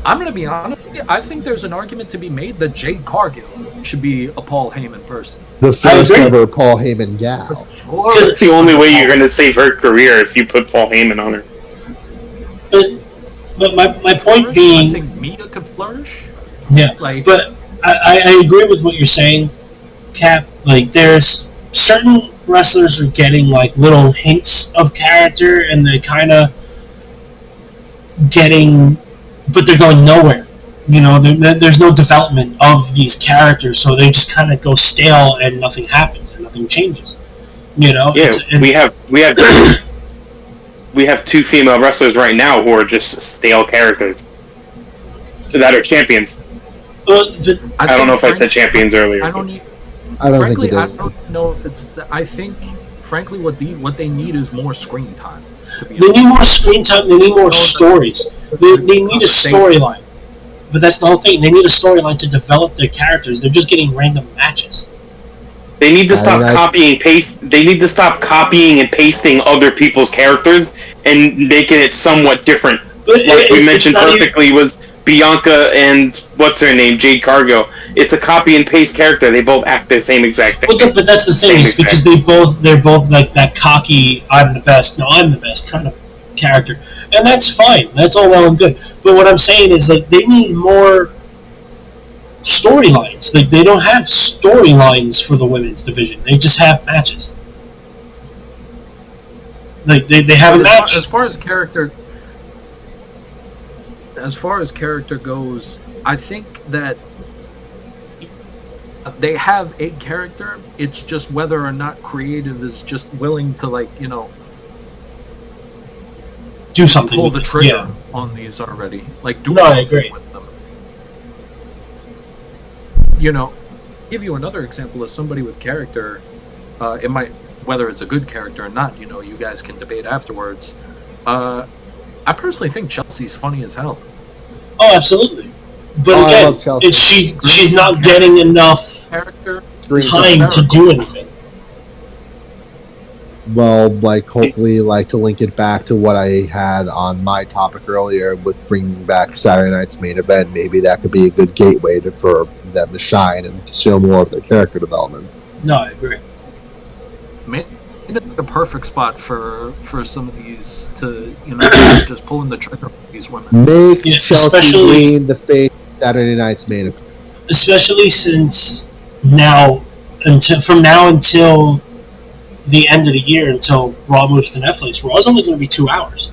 I'm gonna be honest. I think there's an argument to be made that Jade Cargill should be a Paul Heyman person. The first ever Paul Heyman gal. Because the only way you're gonna save her career if you put Paul Heyman on her. But my point being, I think Mia could flourish. Yeah, but I agree with what you're saying, Cap. There's certain wrestlers are getting little hints of character, and they're kind of getting, but they're going nowhere. There's no development of these characters, so they just kind of go stale, and nothing happens, and nothing changes. Yeah, we have two female wrestlers right now who are just stale characters that are champions. I don't know if I said champions earlier. I don't know if it's. I think, frankly, what they need is more screen time. They need more screen time. They need more stories. They need a storyline. But that's the whole thing. They need a storyline to develop their characters. They're just getting random matches. They need to stop copying and paste. They need to stop copying and pasting other people's characters and making it somewhat different. But we mentioned perfectly was Bianca and what's her name, Jade Cargill. It's a copy and paste character. They both act the same exact thing. But that's the thing, is because they're both that cocky, I'm the best kind of character, and that's fine. That's all well and good. But what I'm saying is they need more storylines. They don't have storylines for the women's division. They just have matches. They have a match. As far as character. as far as character goes, I think that they have a character. It's just whether or not creative is just willing to, like, you know, do something. Pull the trigger yeah. on these already. Like, do No, I something agree. with them. You know, give you another example of somebody with character. It might, whether it's a good character or not, you know, you guys can debate afterwards. I personally think Chelsea's funny as hell. Oh, absolutely. But I again, love Chelsea. she's not getting enough Character. time to do anything. Well, like, hopefully, like, to link it back to what I had on my topic earlier with bringing back Saturday night's main event, maybe that could be a good gateway for them to shine and to show more of their character development. No, I agree. Man, it's the perfect spot for some of these to, you know, just pulling the trigger on these women. Make Yeah, Chelsea Green the face of Saturday night's main event. Especially since from now until the end of the year, until Raw moves to Netflix, Raw's only going to be 2 hours.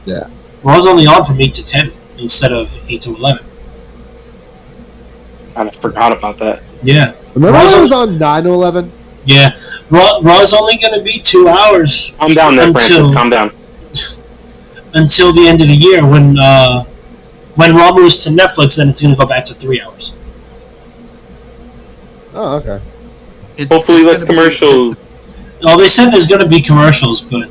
Yeah. Raw's only on from 8 to 10 instead of 8 to 11. I forgot about that. Yeah. Remember when it was on 9 to 11? Yeah. Raw's only going to be 2 hours. Calm down there, Francis. Calm down. Until the end of the year, when Raw moves to Netflix, then it's going to go back to 3 hours. Oh, okay. Hopefully less commercials. Well, they said there's going to be commercials, but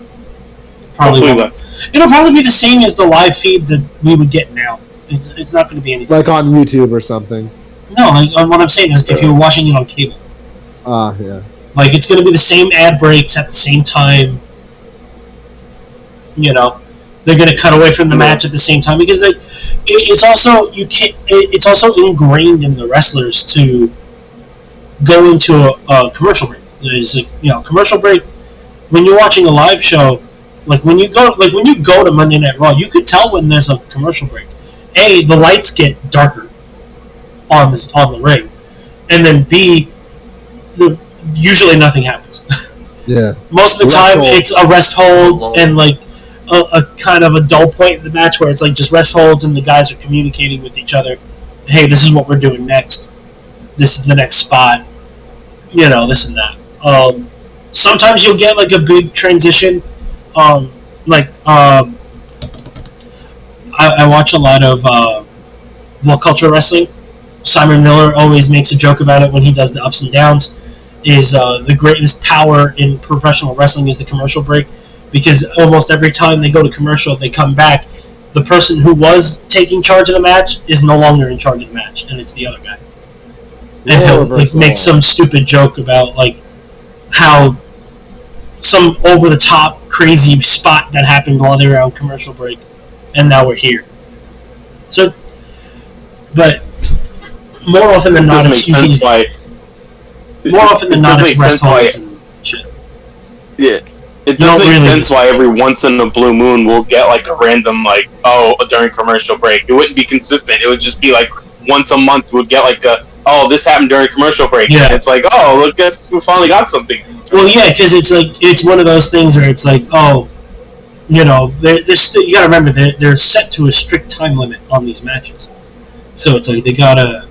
probably won't. It'll probably be the same as the live feed that we would get now. It's not going to be anything. Like on YouTube or something. No, like what I'm saying is if you were watching it on cable. Yeah. Like, it's going to be the same ad breaks at the same time. You know, they're going to cut away from the match at the same time because it's also it's also ingrained in the wrestlers to go into a commercial break. There's commercial break when you're watching a live show. Like when you go to Monday Night Raw, you could tell when there's a commercial break. A, the lights get darker on the ring, and then B, usually nothing happens. Yeah. Most of the time, it's a rest hold and like a kind of a dull point in the match where it's like just rest holds and the guys are communicating with each other. Hey, this is what we're doing next. This is the next spot. You know, this and that. Sometimes you'll get like a big transition. I watch a lot of World Culture Wrestling. Simon Miller always makes a joke about it when he does the ups and downs. Is the greatest power in professional wrestling is the commercial break, because almost every time they go to commercial, they come back. The person who was taking charge of the match is no longer in charge of the match, and it's the other guy. And he'll make some stupid joke about like how some over the top crazy spot that happened while they were on commercial break, and now we're here. So, but more often than not, it's usually more often than not it's rest holds and shit. Yeah. It does make sense why every once in a blue moon we'll get like a random during commercial break. It wouldn't be consistent. It would just be like once a month we'd get like this happened during commercial break. Yeah. And it's like, oh, look, guess we finally got something. Well, yeah, because it's one of those things where it's like, you gotta remember they're set to a strict time limit on these matches, so it's like they gotta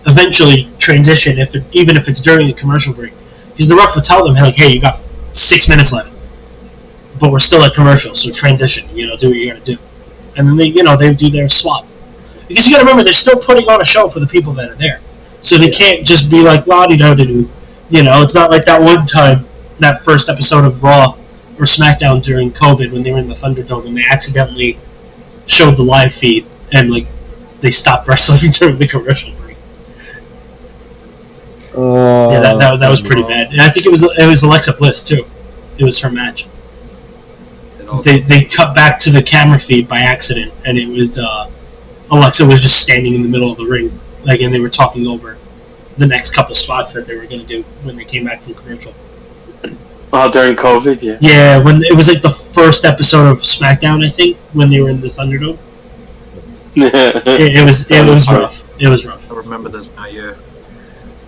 eventually transition even if it's during a commercial break, because the ref will tell them like, hey, you got 6 minutes left, but we're still at commercial, so transition. Do what you gotta do, and then they do their swap, because you gotta remember they're still putting on a show for the people that are there, so they can't just be like la-di-da-di-do. It's not like that one time, that first episode of Raw or SmackDown during COVID when they were in the Thunderdome and they accidentally showed the live feed and they stopped wrestling during the commercial break. That was pretty bad. And I think it was Alexa Bliss too. It was her match. They cut back to the camera feed by accident, and it was Alexa was just standing in the middle of the ring, and they were talking over the next couple spots that they were going to do when they came back from commercial. Oh, during COVID, yeah. Yeah, when it was the first episode of SmackDown, I think, when they were in the Thunderdome. it was rough. It was rough. I remember this now, yeah.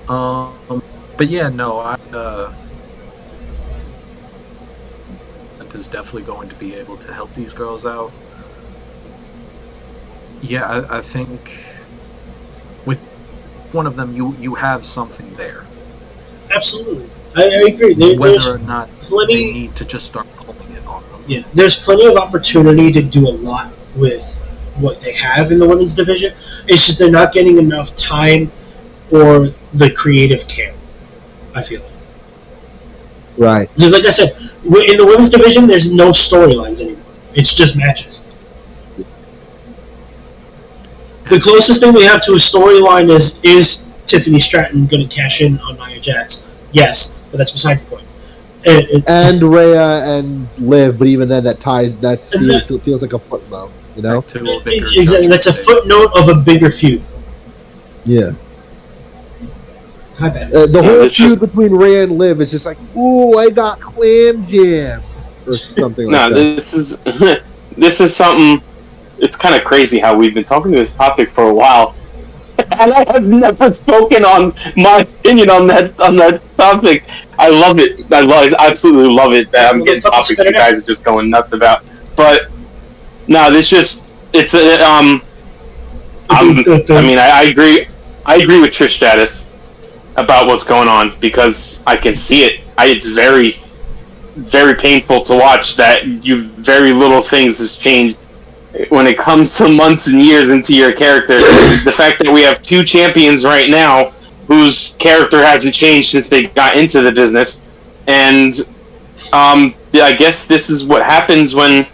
But yeah, no, is definitely going to be able to help these girls out. Yeah, I think with one of them, you have something there. Absolutely, I agree. There's Whether or not plenty. they need to just start pulling it on them. Yeah, there's plenty of opportunity to do a lot with what they have in the women's division. It's just they're not getting enough time or the creative care, I feel like. Right. Because, like I said, in the women's division, there's no storylines anymore. It's just matches. The closest thing we have to a storyline is Tiffany Stratton going to cash in on Nia Jax? Yes, but that's besides the point. And Rhea and Liv, but even then, that feels like a footnote, you know? Exactly, that's a footnote of a bigger feud. Yeah. Hi, Ben. The whole feud between Rhea and Liv is just like, ooh, I got clam jam, or something like that. No, this is something. It's kind of crazy how we've been talking to this topic for a while, and I have never spoken on my opinion on that topic. I love it. I absolutely love it that I'm getting topics you guys are just going nuts about. But no, I agree. I agree with Trish Stratus about what's going on because I can see it. It's very, very painful to watch that very little things has changed when it comes to months and years into your character. The fact that we have two champions right now whose character hasn't changed since they got into the business, and I guess this is what happens when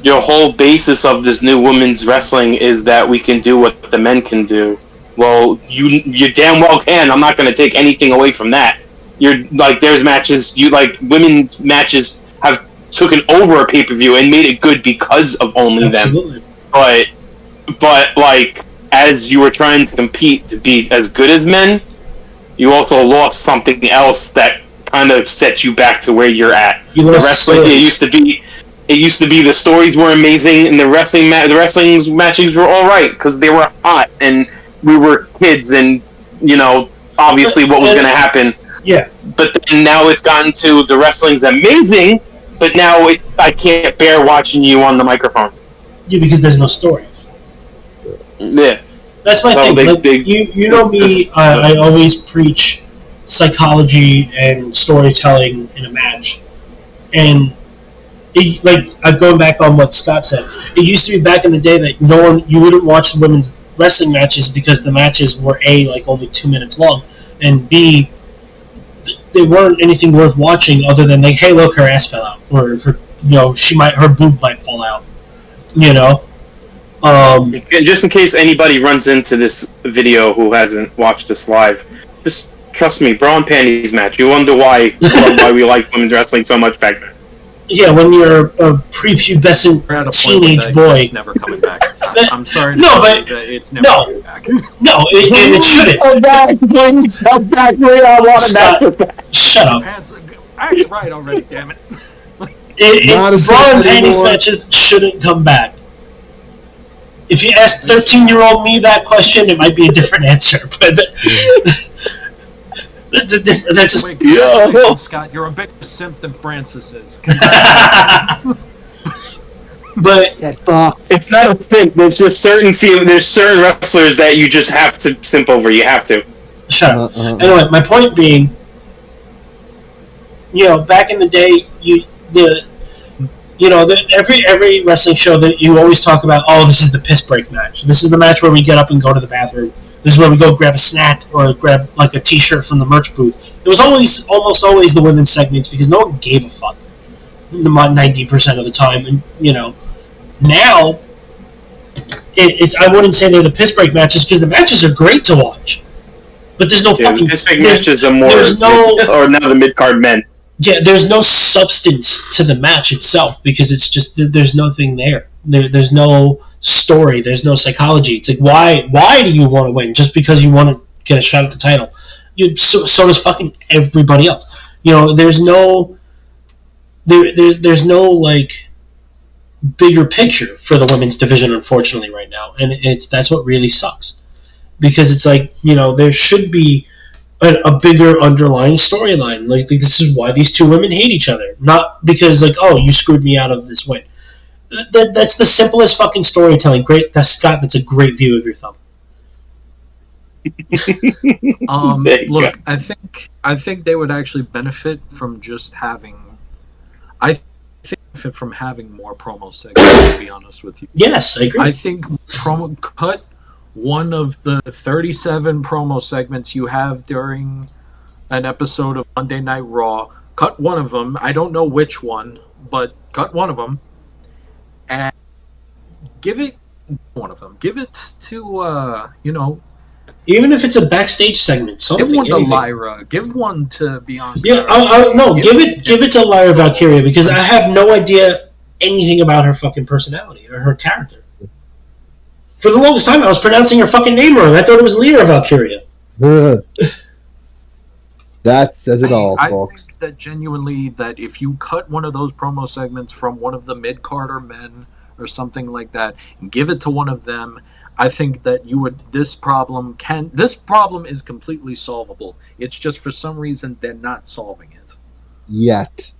your whole basis of this new women's wrestling is that we can do what the men can do. Well, you damn well can. I'm not going to take anything away from that. There's matches, women's matches have taken over a pay-per-view and made it good because of only them. But as you were trying to compete to be as good as men, you also lost something else that kind of set you back to where you're at. The wrestling, it used to be the stories were amazing and the wrestling matches were all right because they were hot and we were kids and obviously what was going to happen. Yeah. But then now it's gotten to the wrestling's amazing, but now I can't bear watching you on the microphone. Yeah, because there's no stories. Yeah. That's my thing. You know me, I always preach psychology and storytelling in a match. And going back on what Scott said, it used to be back in the day that you wouldn't watch the women's wrestling matches because the matches were A, only 2 minutes long, and B, they weren't anything worth watching other than hey, look, her ass fell out, or her boob might fall out, just in case anybody runs into this video who hasn't watched this live, just trust me, bra and panties match. You wonder why we like women's wrestling so much back then. Yeah, when you're a prepubescent teenage boy. It's never coming back. I'm sorry. It's never coming back. No, it shouldn't. Come back, please. Come back. We all want to match back. Shut up. Act right already, damn it. Bra and panties matches shouldn't come back. If you ask 13-year-old me that question, it might be a different answer. But that's a different. That's just. Wait, Scott, you're a bigger simp than Francis is. But it's not a simp. There's just certain wrestlers that you just have to simp over. You have to. Shut up. Anyway, my point being, back in the day, every wrestling show that you always talk about, this is the piss break match. This is the match where we get up and go to the bathroom. This is where we go grab a snack or grab a T-shirt from the merch booth. It was almost always the women's segments because no one gave a fuck 90% of the time. And now it's I wouldn't say they're the piss break matches because the matches are great to watch, but there's no fucking piss break matches are more or now the mid card men. Yeah, there's no substance to the match itself because it's just there's nothing there. There's no story. There's no psychology. It's why do you want to win? Just because you want to get a shot at the title? So does fucking everybody else. There's no there's no bigger picture for the women's division, unfortunately, right now, and that's what really sucks because it's there should be a bigger underlying storyline. This is why these two women hate each other, not because you screwed me out of this win. That's the simplest fucking storytelling. Great, Scott. That's a great view of your thumb. There you Look, go. I think they would actually benefit from just having. I think benefit from having more promo segments. To be honest with you, Yes, I agree. I think cut one of the 37 promo segments you have during an episode of Monday Night Raw. Cut one of them. I don't know which one, but cut one of them, and give it one of them. Give it to Even if it's a backstage segment, something. give one to anything. Lyra. Give one to Bianca. Yeah, no, give it to Lyra Valkyria because I have no idea anything about her fucking personality or her character. For the longest time, I was pronouncing her fucking name wrong. I thought it was Lyra Valkyria. That says it all, I folks. think that genuinely that if you cut one of those promo segments from one of the mid-Carter men or something like that and give it to one of them, I think that you would this problem is completely solvable. It's just for some reason they're not solving it. Yet.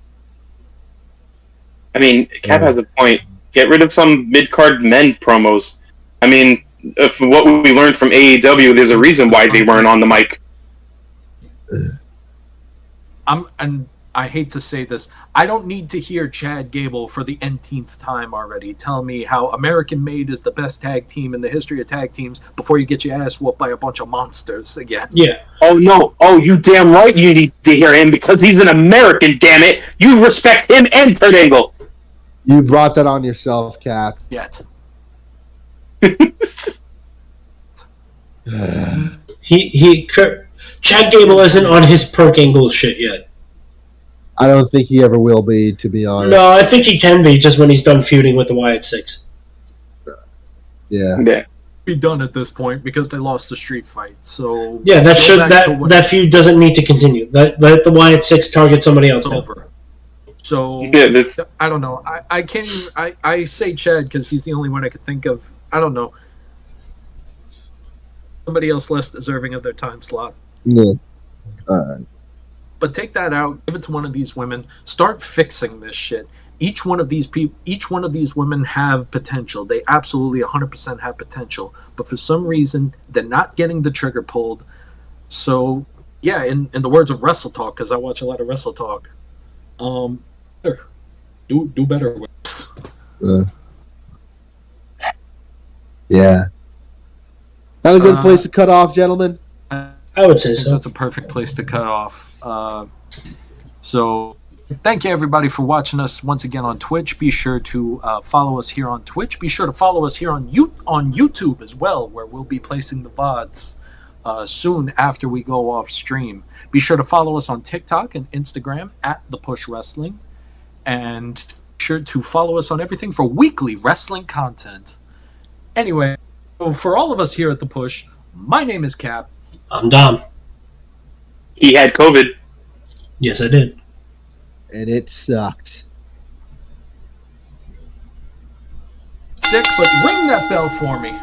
I mean, Cap has a point. Get rid of some mid-card men promos. I mean, if what we learned from AEW, there's a reason why they weren't on the mic. And I hate to say this, I don't need to hear Chad Gable for the nth time already tell me how American Made is the best tag team in the history of tag teams before you get your ass whooped by a bunch of monsters again. Yeah. Oh, no. Oh, you damn right you need to hear him because he's an American, damn it. You respect him and Kurt Angle. You brought that on yourself, Cap. Yet. Chad Gable isn't on his Perk Angle shit yet. I don't think he ever will be, to be honest. No, I think he can be just when he's done feuding with the Wyatt Six. Yeah. Be done at this point because they lost the street fight. So yeah, that feud doesn't need to continue. Let the Wyatt Six target somebody else now. Over. So yeah, I don't know. I can't even. I say Chad because he's the only one I could think of. I don't know. Somebody else less deserving of their time slot. Yeah. All right. But take that out. Give it to one of these women. Start fixing this shit. Each one of these women have potential. They absolutely 100% have potential. But for some reason, they're not getting the trigger pulled. So, yeah, in the words of Wrestle Talk, because I watch a lot of Wrestle Talk, do better with this. Yeah. Not a good place to cut off, gentlemen. I would say so. That's a perfect place to cut off. So, thank you everybody for watching us once again on Twitch. Be sure to follow us here on Twitch. Be sure to follow us here on YouTube as well, where we'll be placing the VODs soon after we go off stream. Be sure to follow us on TikTok and Instagram at The Push Wrestling. And be sure to follow us on everything for weekly wrestling content. Anyway, so for all of us here at The Push, my name is Cap. I'm Dom. He had COVID. Yes, I did. And it sucked. Sick, but ring that bell for me.